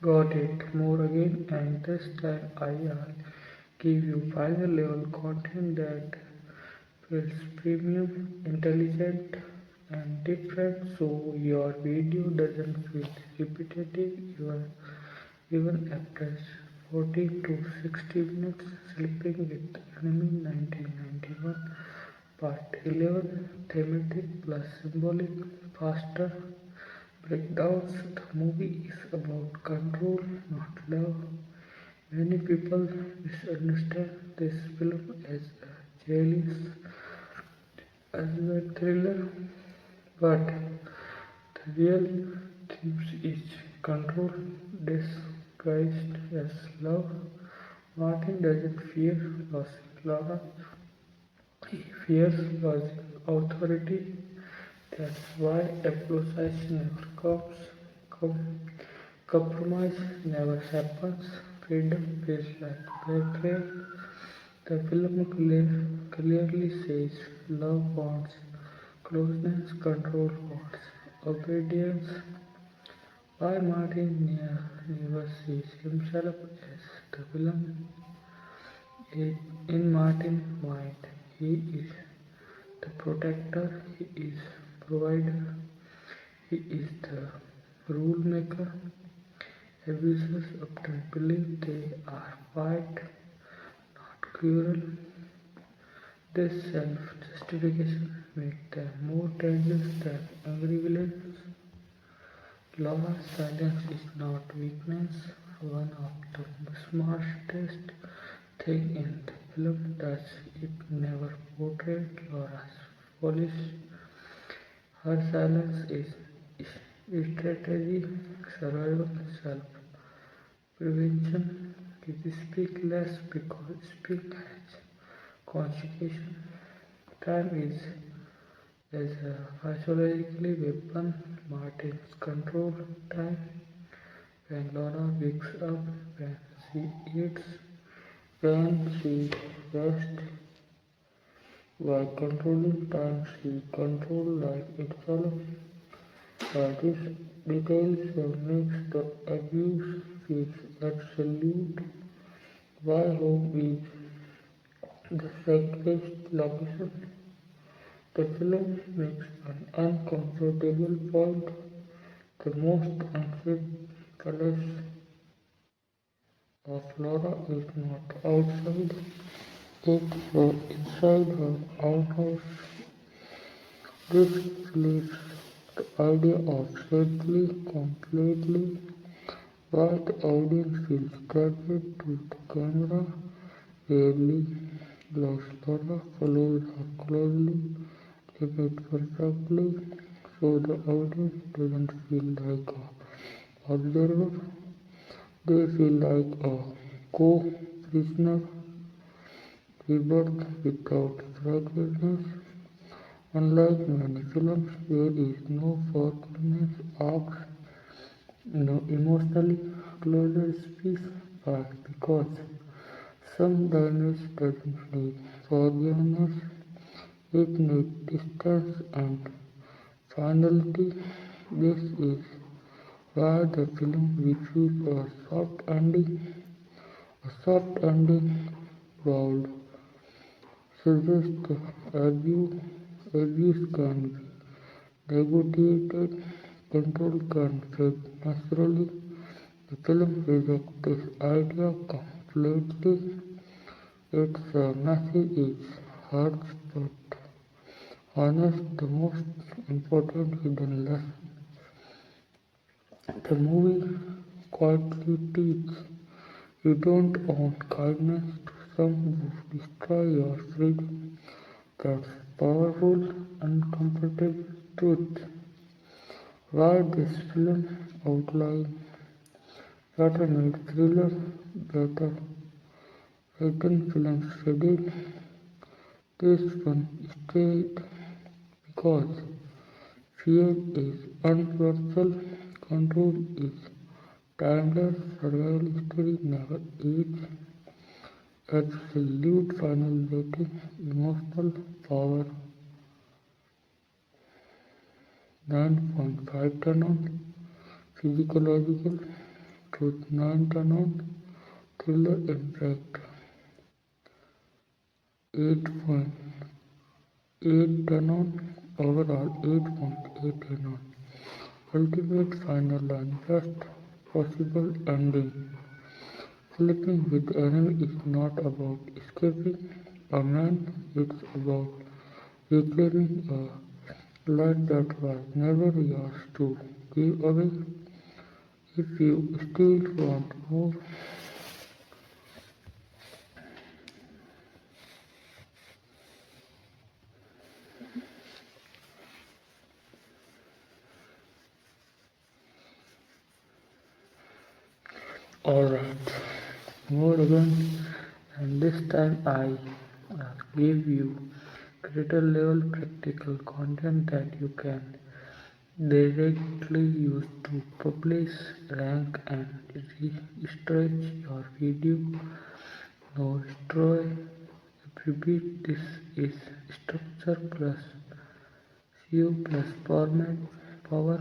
Got it. More again, and this time I'll give you final level content that feels premium, intelligent, and different, so your video doesn't feel repetitive even after 40 to 60 minutes. Sleeping with Enemy 1991 Part 11 Thematic plus Symbolic Faster breakdowns. The movie is about control, not love. Many people misunderstand this film as a jealous husband thriller, but the real theme is control disguised as love. Martin doesn't fear losing Laura, he fears losing authority. That's why apologize never comes. Com- Compromise never happens. Freedom feels like betrayal. The film clearly says love wants closeness, control wants obedience. Why Martin never sees himself as the villain? In Martin's mind, he is the protector, he is provider, he is the rule maker. Abusers often believe they are white, not cruel. This self-justification makes them more dangerous than angry villains. Laura's silence is not weakness. One of the smartest things in the film does it never portrayed Laura as foolish. Her silence is strategy, survival, self-prevention. It speaks less because speak has consequence. Time is as a physiologically weapon. Martin's control time when Laura wakes up, when she eats, when she rests. By controlling time, she controls life itself. This details that makes the abuse feels absolute. Why home is the sacred location. The film makes an uncomfortable point. The most unsafe place of Laura is not outside, it's inside her own house. This leaves the idea of safety completely why the audience feels trapped to the camera rarely loves Laura, follows her closely, limits perfectly, so the audience doesn't feel like a observer, they feel like a co-prisoner, rebirth without forgiveness. Unlike many films, there is no forgiveness arc, no emotionally closure speech arc because some damage doesn't need forgiveness, it needs distance and finality. This is why the film receives a soft ending. A soft ending would suggest abuse can be negotiated, control can fade naturally. The film rejects this idea completely. Its message is harsh but honest. The most important hidden lesson the movie quietly teaches you don't own kindness to some who destroy your freedom. That's powerful, uncomfortable truth. Why this film outline better made thriller, better written film studied this one stayed because fear is universal, control is timeless, survival story never age, absolute final rating, emotional power 9.5 turn on, physiological truth 9 turn on, thriller impact 8.8 turn on, overall 8.8 turn on. Ultimate final line, best possible ending. Sleeping with the enemy is not about escaping a man, it's about reclaiming a life that was never yours to give away. If you still want more, alright, more again, and this time I give you greater level practical content that you can directly use to publish, rank, and stretch your video. No destroy, repeat. This is structure plus SEO plus format power.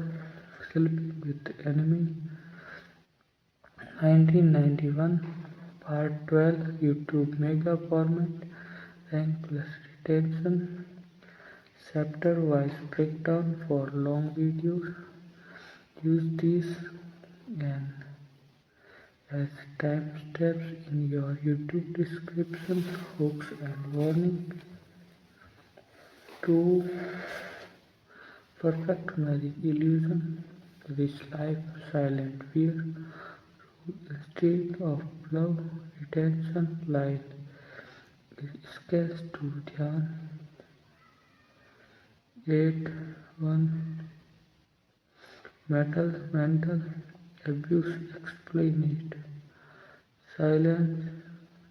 Sleeping with the enemy 1991 Part 12 YouTube Mega Format Rank plus Retention Chapter wise breakdown for long videos. Use these and as timestamps in your YouTube description, hooks and warning. 2. Perfect magic illusion. Rich life, silent fear. Instead of love, retention, line. Sketch to Dhyan. 8. 1. Mental abuse explain it. Silence,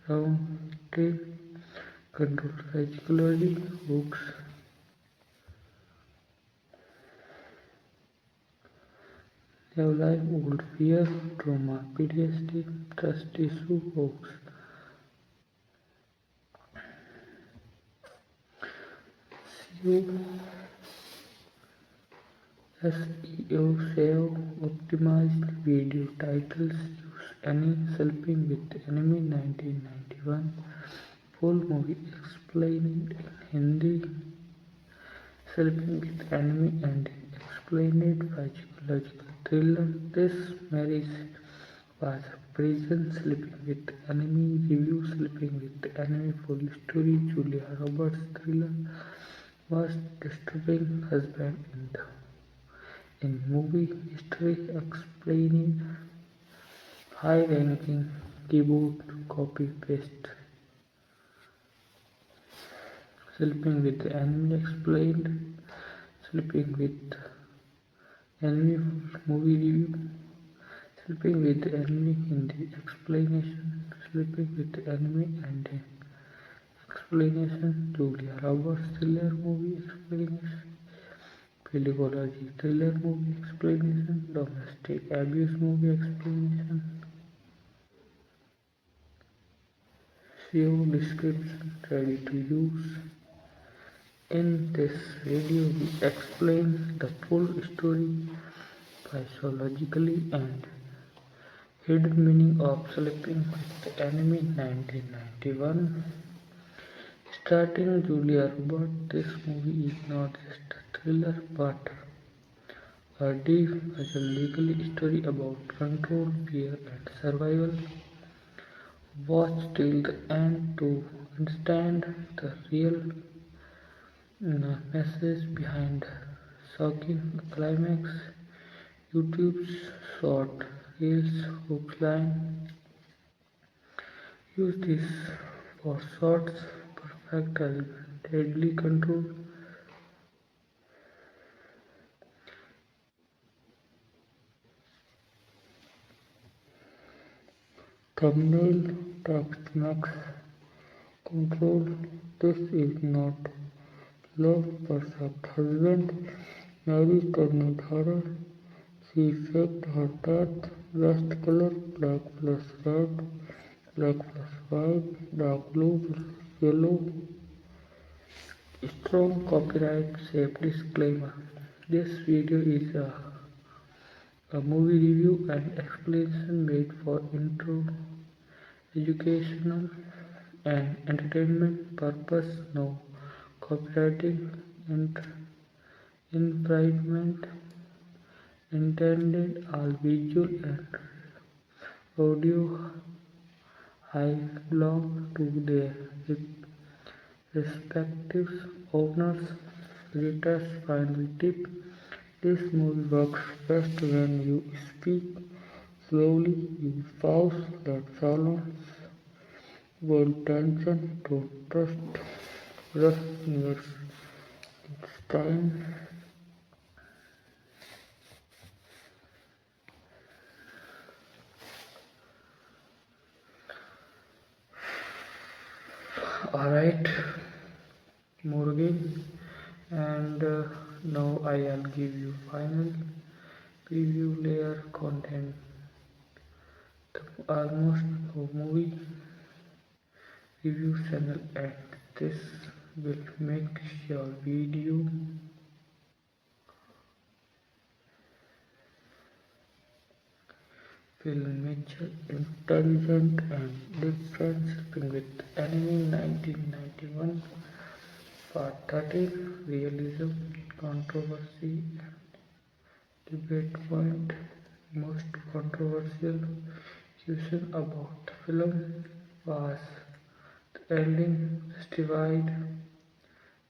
round 10. Control psychology, hooks. Have life, old fear, trauma, PTSD, trust issue, hooks. You SEO SEO optimized video titles use any Sleeping with Enemy 1991 full movie explained in Hindi. Sleeping with Enemy and explained by psychological thriller. This marriage was a prison. Sleeping with Enemy review. Sleeping with Enemy full story. Julia Roberts thriller was disturbing husband in movie history, explaining high-ranking keyboard copy-paste. Sleeping with the Enemy explained. Sleeping with Enemy movie review. Sleeping with the Enemy Hindi explanation. Sleeping with the Enemy and explanation. Julia Roberts thriller movie explanation. Psychology thriller movie explanation. Domestic abuse movie explanation. SEO description ready to use. In this video we explain the full story psychologically and hidden meaning of Sleeping with the Enemy 1991. Starting Julia Roberts, this movie is not just a thriller but a deep legal story about control, fear and survival. Watch till the end to understand the real message behind the shocking climax. YouTube's short reels hook line. Use this for shorts, perfect husband, deadly control. Thumbnail text max control. This is not love perfect husband. Mary turned horror. She faked her death. Best color black plus red, black plus white, dark blue plus yellow. Strong copyright safe disclaimer. This video is a movie review and explanation made for intro, educational and entertainment purpose. No copywriting and infringement intended. All visual and audio I belong to their respective owners. Editor's final tip. This movie works best when you speak slowly, use pause, let silence build tension, don't rush near its time. Alright, Morgan, and now I'll give you final preview layer content. Almost no movie review channel, and this will make your video feel mature, intelligent and different. Sleeping with Enemy 1991 Part 13 Realism, Controversy and Debate Point. Most controversial question about the film was the ending justified.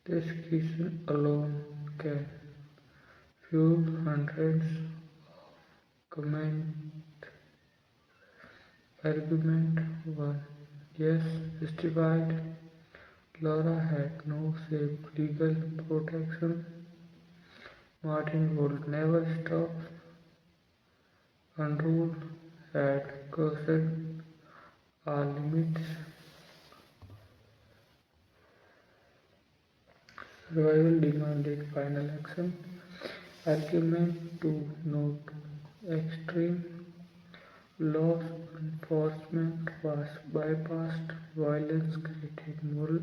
This question alone can fuel hundreds of comments. Argument 1. Yes, justified. Laura had no safe legal protection. Martin would never stop. Control had crossed all limits. Survival demanded final action. Argument 2. Note extreme. Law enforcement was bypassed. Violence created moral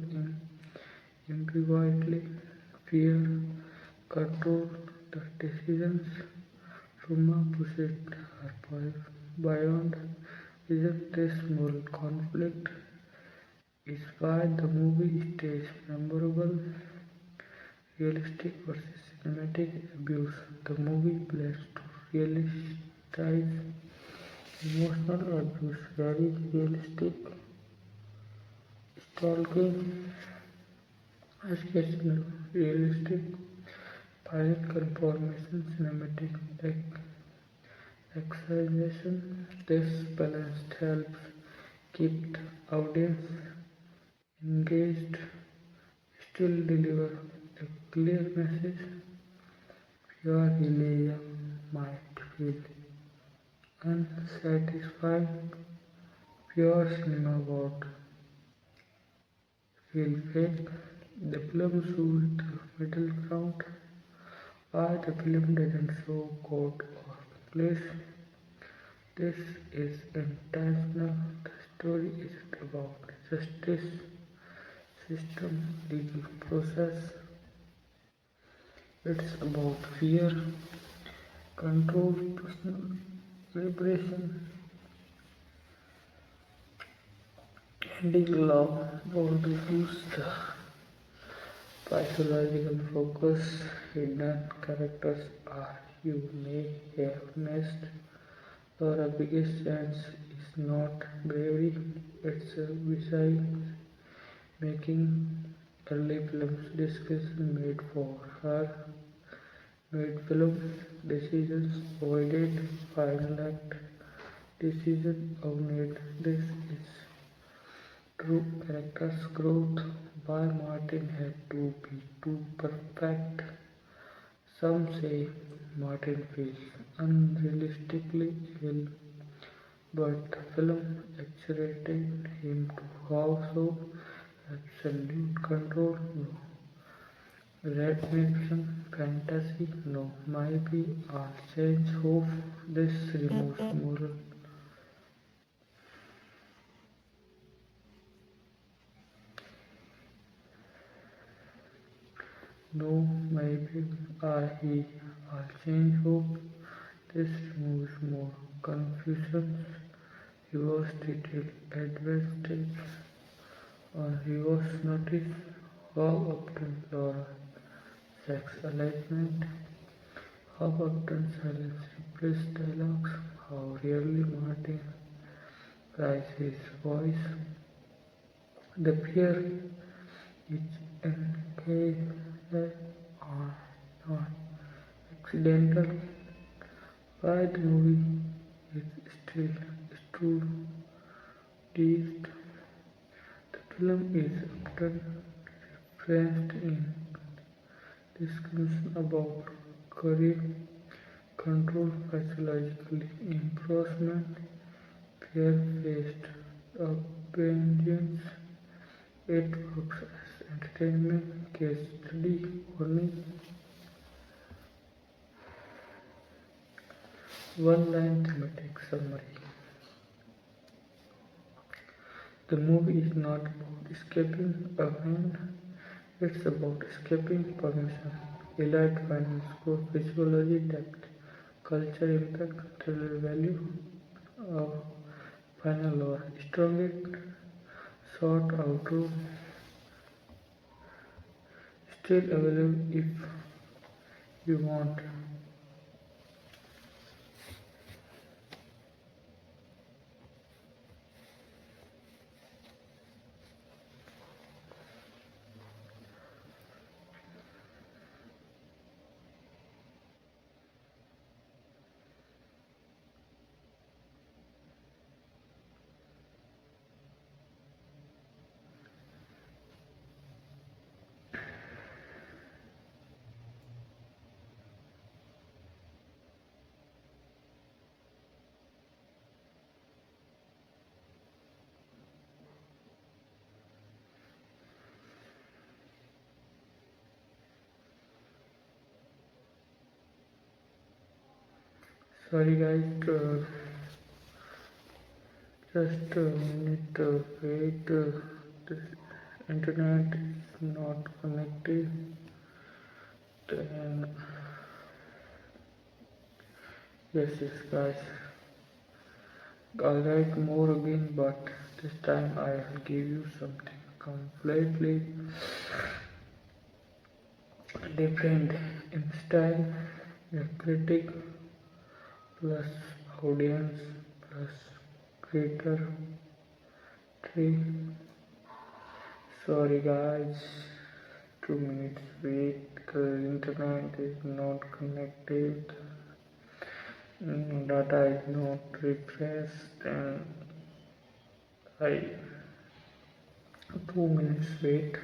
ambiguity. Fear, control the decisions Ruma pushed her beyond. Isn't this moral conflict is why the movie stays memorable. Realistic versus cinematic abuse. The movie plans to realize emotional abuse, very realistic stalking, occasional realistic pilot conformation, cinematic exaggeration. This balance helps keep the audience engaged, still deliver a clear message. You are really young might feel unsatisfying. Pure cinema would feel fake. The film shows the middle ground. Why the film doesn't show God or place. This is intentional. The story isn't about justice, system, legal process. It's about fear, control, personal liberation, ending law, or reduce the psychological focus. Hidden characters are you may have missed. Our biggest chance is not bravery, it's a vision making. Early films discussion made for her. Made film decisions avoided final act decision avoided. This is true character's growth. Why Martin had to be too perfect. Some say Martin feels unrealistically ill, but the film exaggerated him to have so absolute control. No. Redemption fantasy, no. Maybe I'll change hope. This removes moral. No, maybe I'll change hope. This removes more confusion. Reverse detail advantage on reverse notice. How often Laura sex alignment? How often silence replaces dialogues? How rarely Martin raises his voice? The fear is engaged or not accidental. Why the movie is still introduced. The film is often referenced in discussion about career control, psychologically improvement, fear-based obedience. It works as entertainment case study. Warning: one-line thematic summary. The movie is not about escaping a man, it's about escaping permission. Elite finance score, physiology depth, culture impact, thriller value, of final or strongest short outro, still available if you want. Sorry guys, just a minute, wait, this internet is not connected. Then Yes, guys. I'll write more again, but this time I'll give you something completely different in style. A critic plus audience plus creator tree. Sorry guys, 2 minutes wait because internet is not connected, data is not refreshed, and I 2 minutes wait.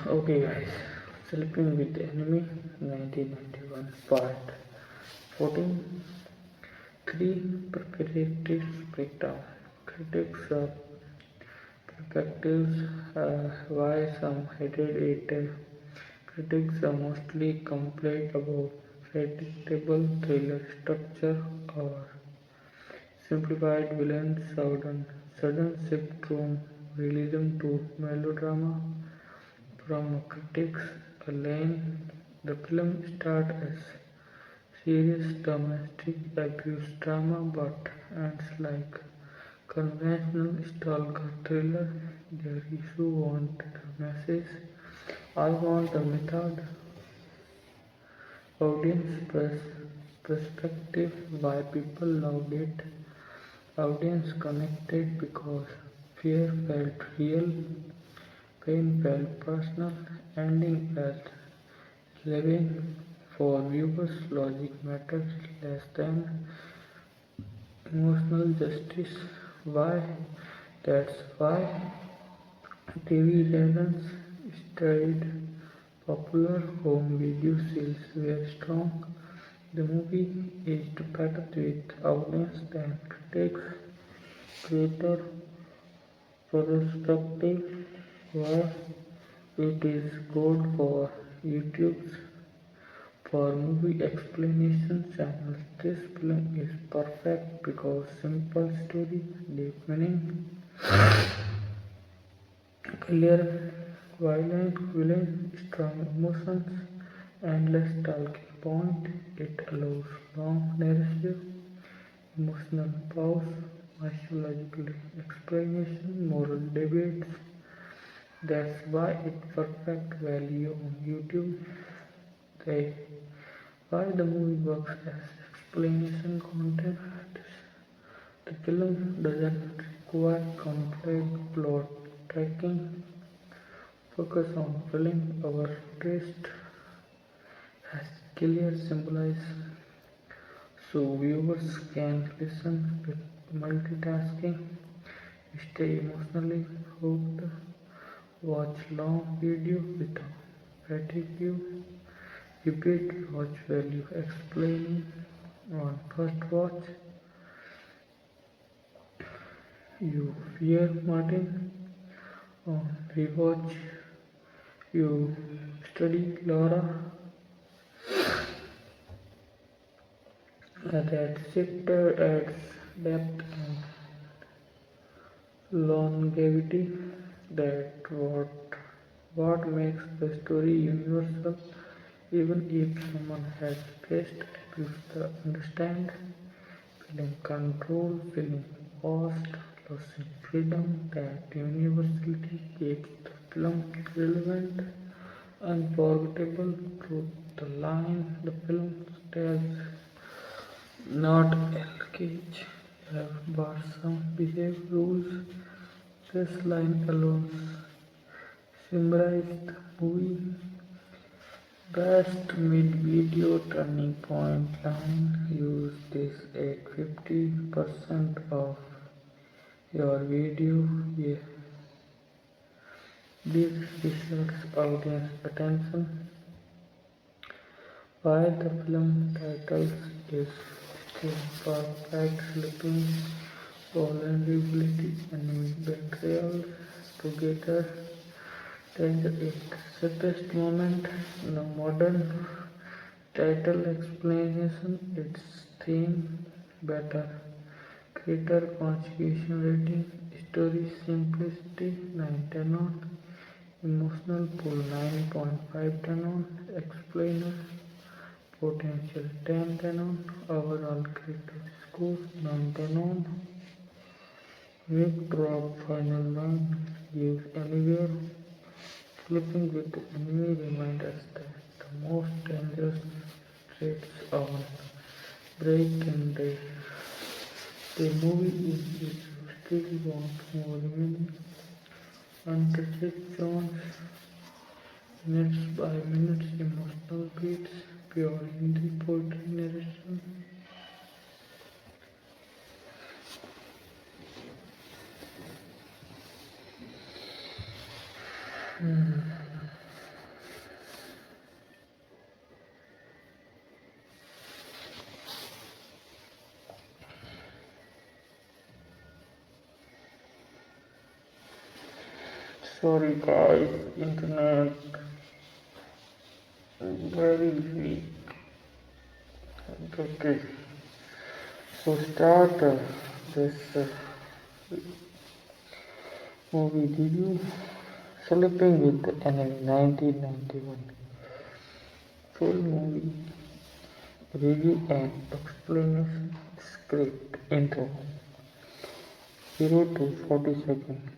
Okay guys, Sleeping with the Enemy 1991 part 14. 3 perspectives breakdown. Critics of perspectives, why some hated it. Critics are mostly complain about predictable thriller structure or simplified villains, sudden shift from realism to melodrama. From critics' lane, the film starts as serious domestic abuse drama but ends like conventional stalker thriller. Their issue want the message, I want the method. Audience perspective, why people loved it. Audience connected because fear felt real, pain felt personal, ending felt living. For viewers, logic matters less than emotional justice. Why? That's why TV legends stayed popular. Home video sales were strong. The movie aged better with audience than critics. Creator perspective, why it is good for YouTube's for movie explanation channels. This film is perfect because simple story, deep meaning, clear villain, strong emotions, endless talking point. It allows long narrative, emotional pause, mythological explanation, moral debates. That's why it's perfect value on YouTube. They, why the movie works as explanation content. The film doesn't require complex plot tracking. Focus on filling our taste has clear symbolize so viewers can listen with multitasking, stay emotionally hooked, watch long video without fatigue, repeat watch value explaining on first watch. You fear Martin on rewatch. You study Laura. That shifter adds depth and longevity. That what makes the story universal. Even if someone has faced abuse, the understand feeling control, feeling lost, losing freedom. That universality keeps the film relevant, unforgettable. Through the line, the film tells not LKH but some behave rules. This line alone summarizes the movie. Best mid-video turning point line. Use this at 50% of your video. Yeah. This reflects audience attention. Why the film titles is still perfect, sleeping, vulnerability and betrayal together. Danger at saddest moment. No modern title explanation its theme better. Creator contribution rating. Story simplicity 9/10. Emotional pull 9.5 10 on, explainer potential 10 on, overall creative score 9 on, mic drop final line, use anywhere, flipping with the enemy reminds us that the most dangerous traits on break and the movie is if you still want more meaning. Untouched Jones, minutes by minutes emotional beats, pure Hindi poetry narration. Sorry guys, internet very weak. Okay, so start this movie review. Sleeping with the Enemy 1991. Full movie review and explanation script intro 0 to 40 seconds.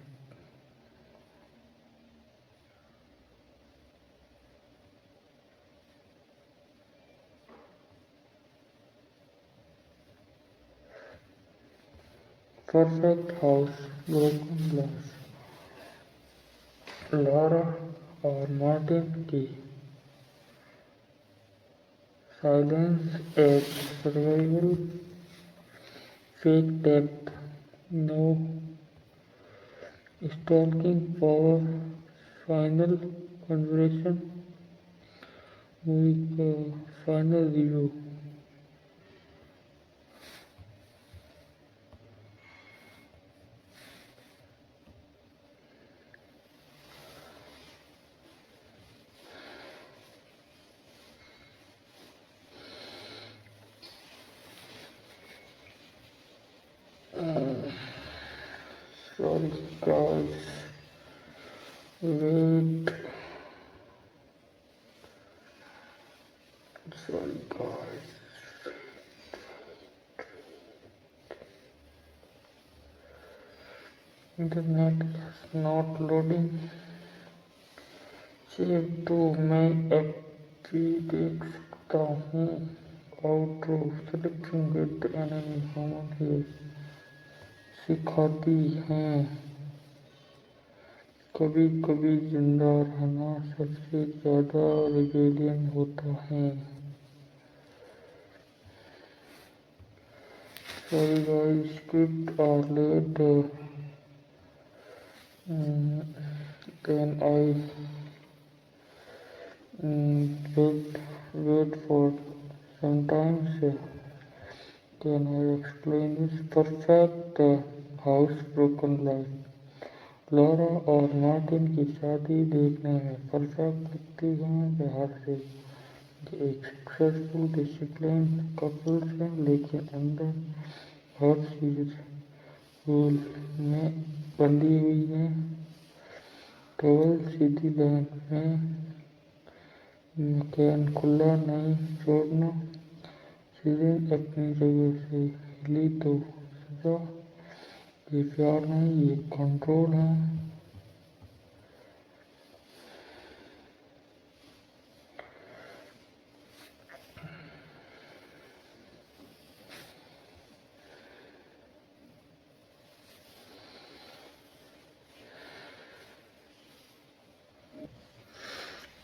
Perfect house, broken glass. Laura और Martin की silence as survival, fake depth, no stalking power, final conversation, movie का final review. Sorry guys, wait. Sorry guys. Internet is not loading. Save तो मैं अभी देख सकता हूँ. Outro selecting with enemy common है सिखाती हैं. कभी कभी जिंदा रहना सबसे ज्यादा रिबेलियन होता है. Sorry guys, script are late. Then I wait for sometimes. Then I explain this perfect house broken life. Laura और मार्टिन की शादी देखने में परफेक्ट लगती है बाहर से. एक सक्सेसफुल डिसिप्लिन कपल्स है लेकिन अंदर हर चीज रूल में बंधी हुई है. केवल सीधी लाइन में कैन खुला नहीं छोड़ना. सीजन अपनी जगह से हिली तो सजा. ये प्यार नहीं, ये कंट्रोल है.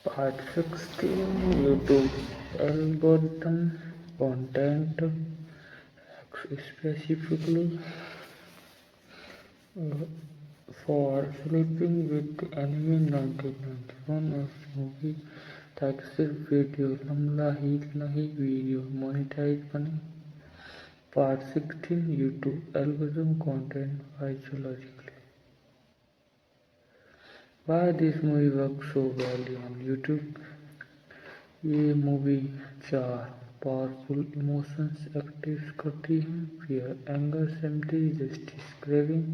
Part 16 YouTube algorithm content specifically for sleeping with enemy 1991 of movie ताकि सिर्फ वीडियो लंबा ही नहीं वीडियो मोनेटाइज बने. Part 16 YouTube algorithm content physiologically. Why this movie works so well on YouTube? ये मूवी 4 पावरफुल इमोशंस एक्टिव करती है. Fear, anger, sympathy, justice, craving.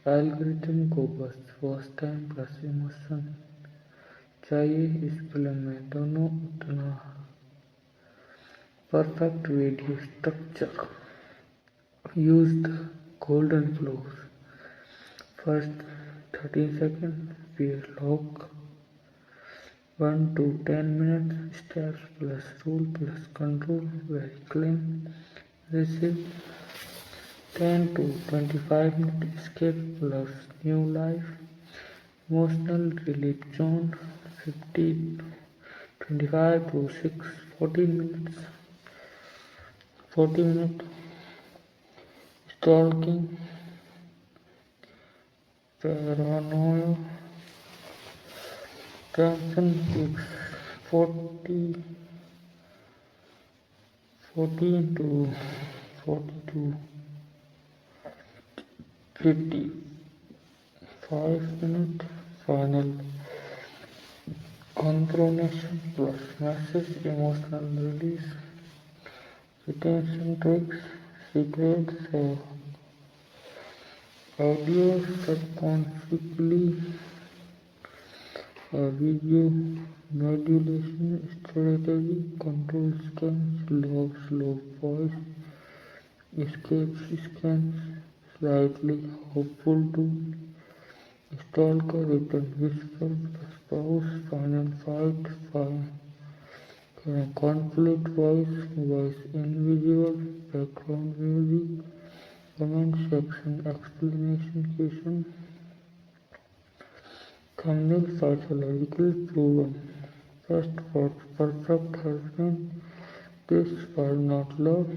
Algorithm को बस फर्स्ट टाइम प्लस इमोशन चाहिए इस फिल्म में दोनों उतना perfect video structure. Use the golden flows. First 30 seconds we log 1 to 10 minutes steps plus rule plus control very clean. Receive 10 to 25 minute escape plus new life. Emotional relief zone 50 25 to 6 14 minutes 40 minutes stalking paranoia tension peaks 40 to 42 55 minutes final confrontation plus message emotional release retention tricks secrets audio subconsciously video modulation strategy control scans logs low voice escape scans slightly hopeful to stalker return whisper plus pause final fight conflict voice invisible background music comment section explanation question thumbnail psychologically proven first for perfect husband this was not love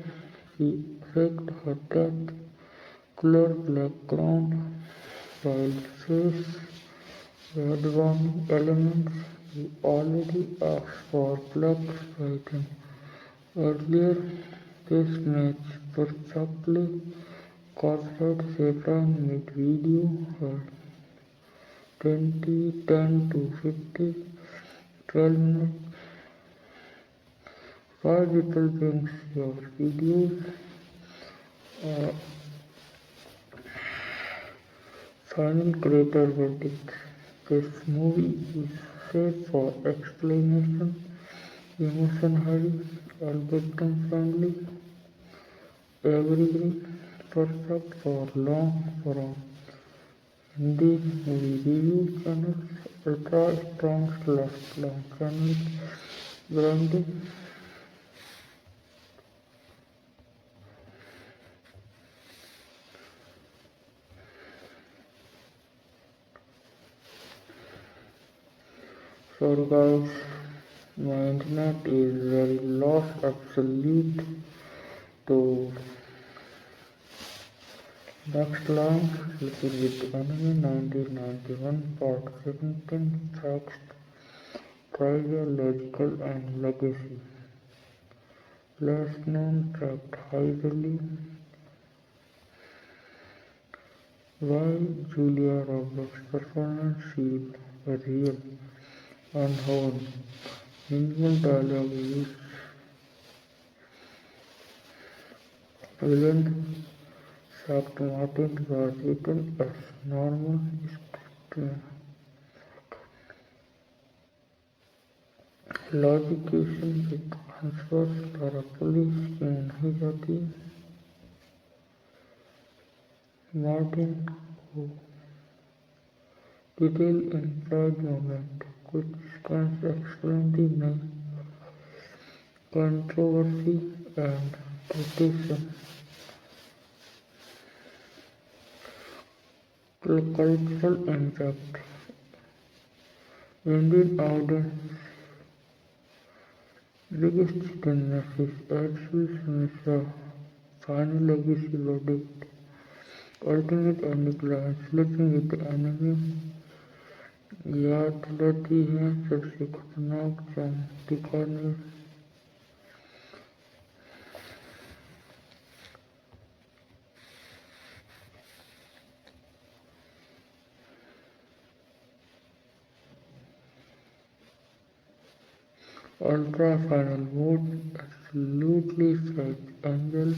he faked her death clear background while face red warning elements he already asked for black writing earlier this match perfectly corporate Satan mid-video her 20 10 to 50 12 minutes why people brings your videos uh, final creator verdict this movie is safe for explanation emotion heavy algorithm friendly evergreen perfect for long form Hindi movie review channels ultra strong slash long channels branding so guys my internet is very lost absolute to next line looking with enemy 1991 part 17 facts trivia logical and legacy less known fact highly why Julia Roberts performance feel real unhoned minimal dialogue use villain Shocked Martin was written as normal script logication with answers द्वारा police की नहीं जाती Martin को detail in pride moment कुछ scans explain the नहीं controversy and criticism cultural impact Indian audience biggest hidden message Edwin Smith's final legacy verdict ultimate ending line sleeping with the enemy याद दिलाती है सबसे खतरनाक जंग दिखाने Ultra final mode absolutely fake. Angel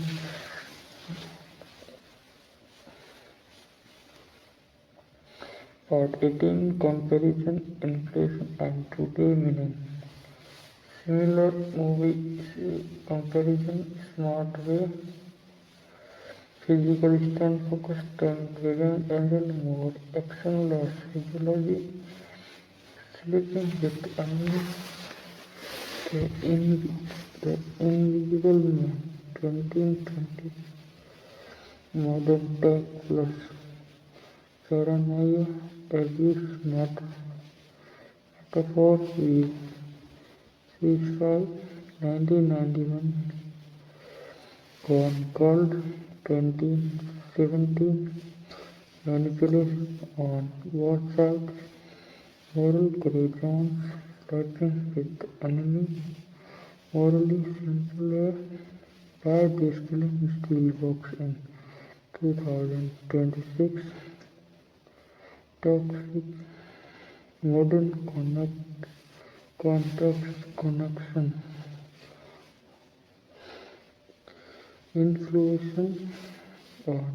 Part 18 Comparison, Inflation and Today Meaning. Similar movie comparison, smart way, physical stunt focus, turn revenge angle, more action, less physiology, sleeping with enemy, the invisible man, 2020, modern tech plus paranoia, abuse, metaphor, we ceasefire, 1991, gone cold, 2017, manipulation on what side, moral grey zones, flirting with enemy, morally simpler, why this film still works in 2026, toxic, modern context connection, influence on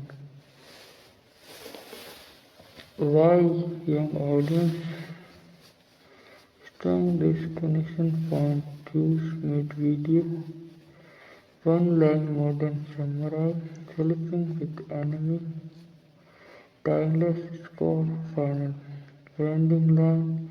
why young audience strong disconnection point use mid video, one line modern samurai, sleeping with enemy, timeless score, final landing line.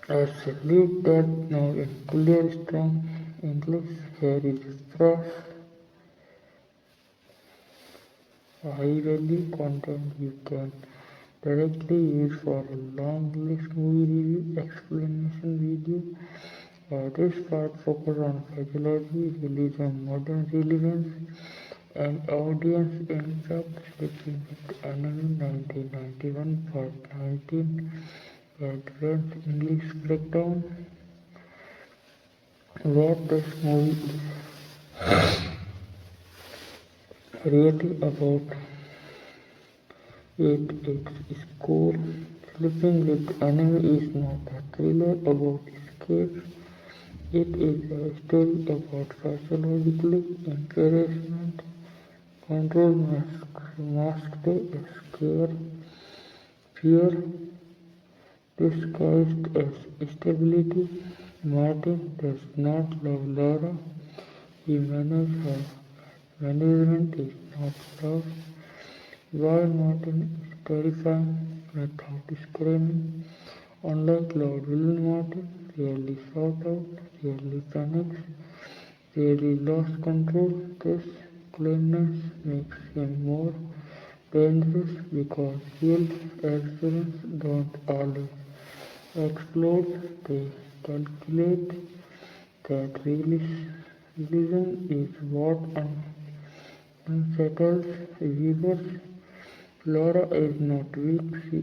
I salute that now in clear strong English. Here is phrase, high value content you can directly use for a long list movie review explanation video. This part focus on psychology, religion, modern relevance, and audience impact. Sleeping with Enemy 1991 Part 19 Advanced English Breakdown. What this movie is really about. Its core, Sleeping with Enemy is not a thriller about escape. It is a story about psychological embarrassment, control masked as care, fear disguised as stability. Martin does not love Laura. He manages her. Management is not love. Why Martin is terrifying without screaming. Unlike Lord William Martin, rarely shout out, rarely panics, rarely lost control. This calmness makes him more dangerous because real accidents don't always explode, they calculate. That realism is what unsettles viewers. Laura is not weak, she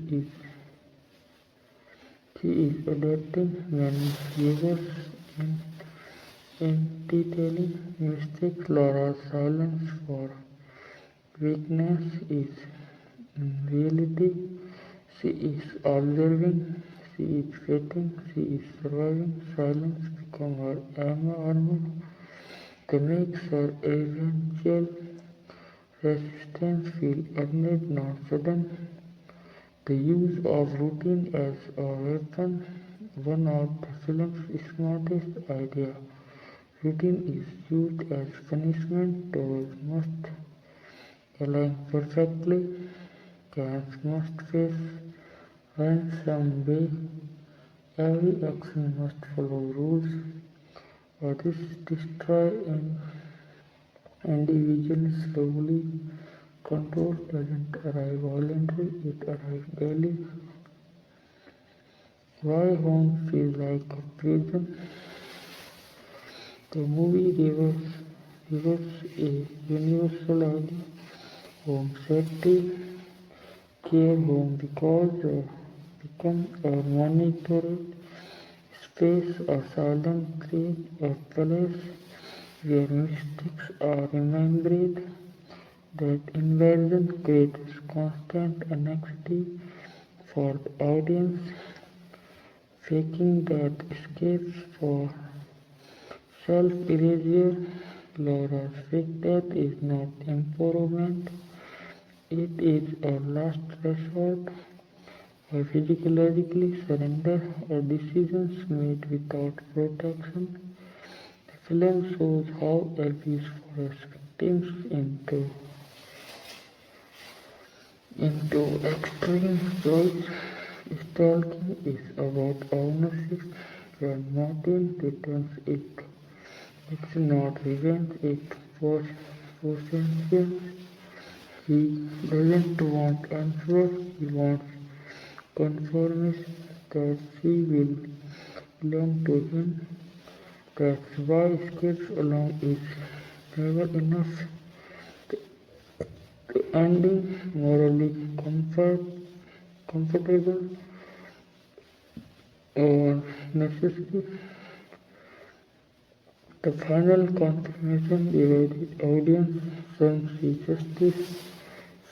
is adapting when viewers entirely mistake Laura's silence for weakness is in reality she is observing, she is waiting, she is surviving. Silence becomes her armor that makes her eventual resistance feel earned, not sudden. The use of routine as a weapon, one of the film's smartest ideas. Routine is used as punishment. Toes must align perfectly. Cats must face some way. Every action must follow rules. This destroys individuals slowly. Control doesn't arrive violently, it arrives daily. Why home feels like a prison? The movie reverses a universal idea. Home safety, care home because become a monitored space, a silent place, a place where mystics are remembered that invasion creates constant anxiety for the audience, faking that escapes for self-erasure. Laura's fake death is not empowerment, it is a last resort, a physiologically surrender, a decisions made without protection. The film shows how abuse forces victims into extreme choice. Stalking is about ownership. When Martin returns it's not revenge, it's possession. He doesn't want answers, he wants confirmation that she will belong to him. That's why escape alone is never enough. The ending, morally comfortable or necessary. The final confirmation divided audience. Some see justice,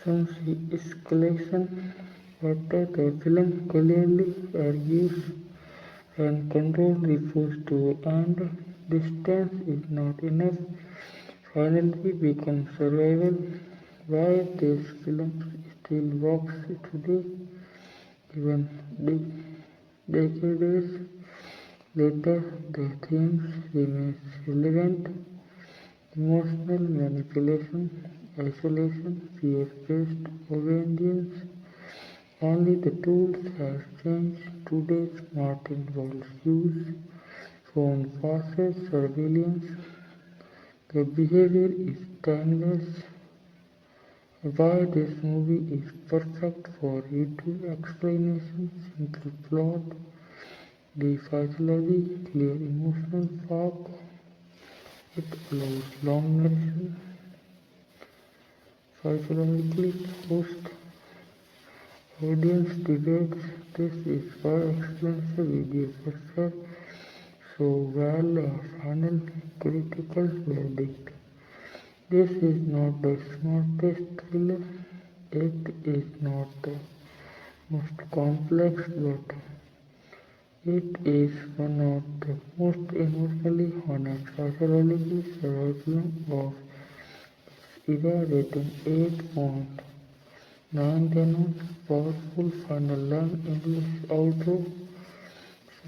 some see escalation. But the film clearly argues when control refuses to end, distance is not enough. Finally becomes survival. Why this film still works today, even decades later, the themes remain relevant. Emotional manipulation, isolation, fear-based obedience. Only the tools have changed. Today's Martin Rolls use phone passes surveillance. The behavior is timeless. Why this movie is perfect for YouTube explanation, simple plot, the physiology, clear emotional arc. It allows long narration, physiologically host audience debates. This is why explains the video perceive so well a final critical verdict. This is not the smartest thriller. It is not the most complex, but it is one of the most emotionally honest psychological survival of its era, rating 8.9 powerful final line English outro.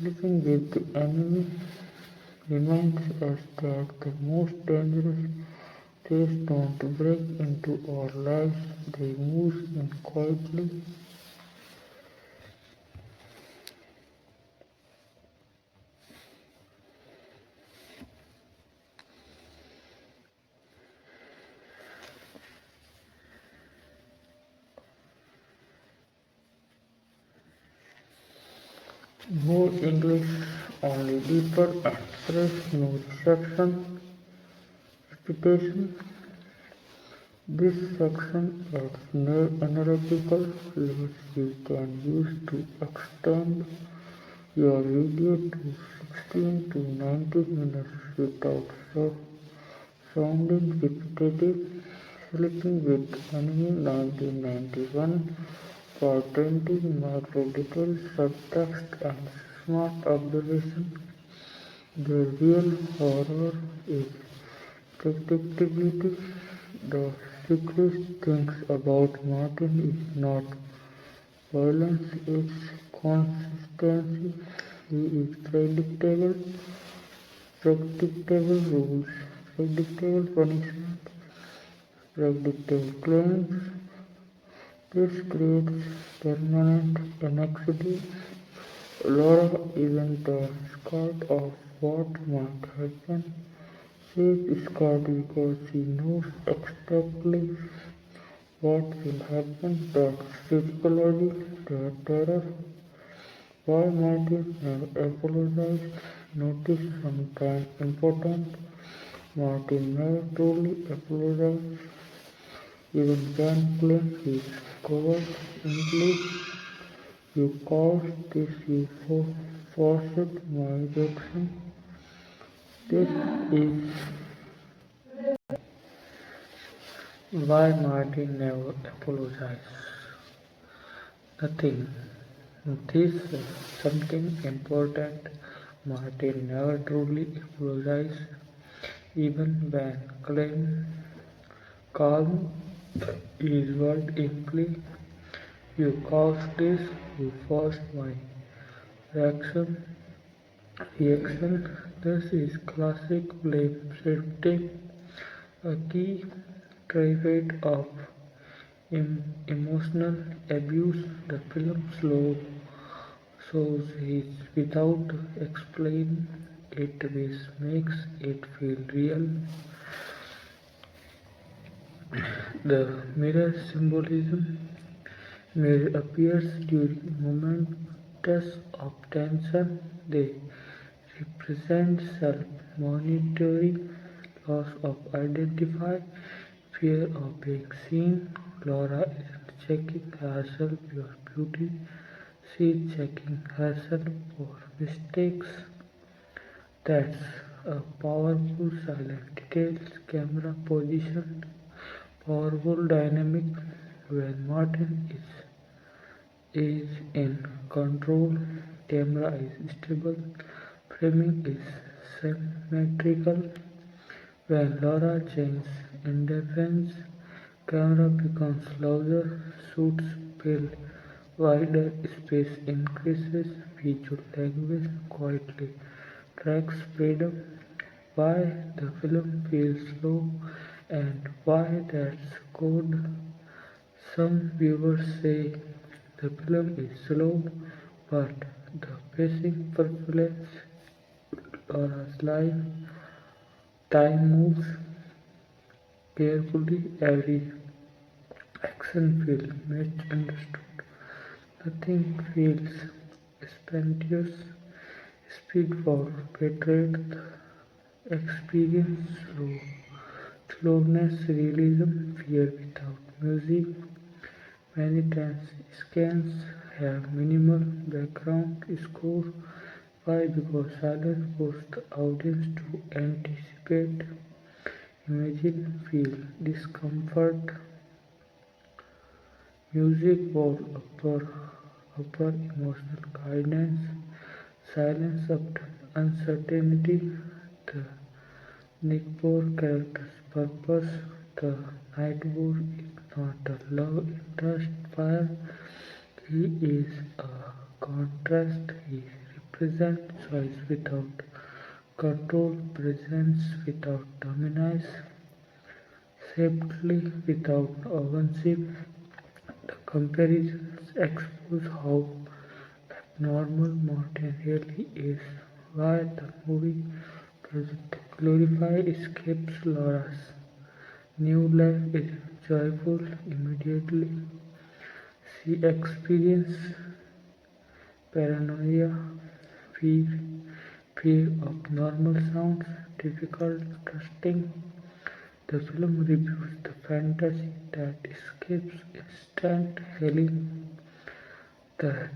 Sleeping with the enemy reminds us that the most dangerous threats don't break into our lives, they move in quietly. More English, only deeper and fresh, no reception, repetition. This section adds analytical layers you can use to extend your video to 16 to 19 minutes without sounding repetitive. Sleeping with Enemy 1991 for 20 micro details, subtext and smart observation. The real horror is predictability. The secret things about Martin is not violence, it's consistency. He is predictable rules, predictable punishment, predictable claims. This creates permanent anxiety. Laura isn't scared of what might happen. She is scared because she knows exactly what will happen. That's psychology, the terror. Why Martin never apologized? Notice something important. Martin never truly apologized. Even Ben claims he's covered in belief. You caused this, you forced my reaction. This is Why Martin never apologized? Nothing. This is something important. Martin never truly apologized, even when calm his word in play. You caused this, you forced my reaction. Reaction. This is classic blame shifting, a key trait of emotional abuse. The film shows his without explaining it, which makes it feel real. The mirror symbolism mirror appears during moments of tension. They represent self-monitoring, loss of identity, fear of being seen. Laura isn't checking herself for beauty, she is checking herself for mistakes. That's a powerful silent details, camera position, powerful dynamic when Martin is in control, camera is stable, framing is symmetrical. When Laura changes indifference, camera becomes louder, shoots fill wider, space increases, visual language quietly tracks freedom. Why the film feels slow and why that's code. Some viewers say the film is slow, but the pacing reflects Laura's life. Time moves carefully, every action feels misunderstood. Nothing feels spontaneous. Speed for betrayed experience, slowness, realism, fear without music. Many trance scans have minimal background score. Why? Because silence forces the audience to anticipate, imagine, feel discomfort. Music for upper emotional guidance, silence of uncertainty, the Nickport character's purpose. The Nightbot is not a love interest fire, he is a contrast, he represents choice without control, presence without dominance, safety without ownership. The comparisons expose how abnormal Martin really is, why the movie doesn't glorify escapes Laura's new life is joyful immediately. She experiences paranoia, fear, fear of normal sounds, difficult trusting. The film reviews the fantasy that escapes instant healing. The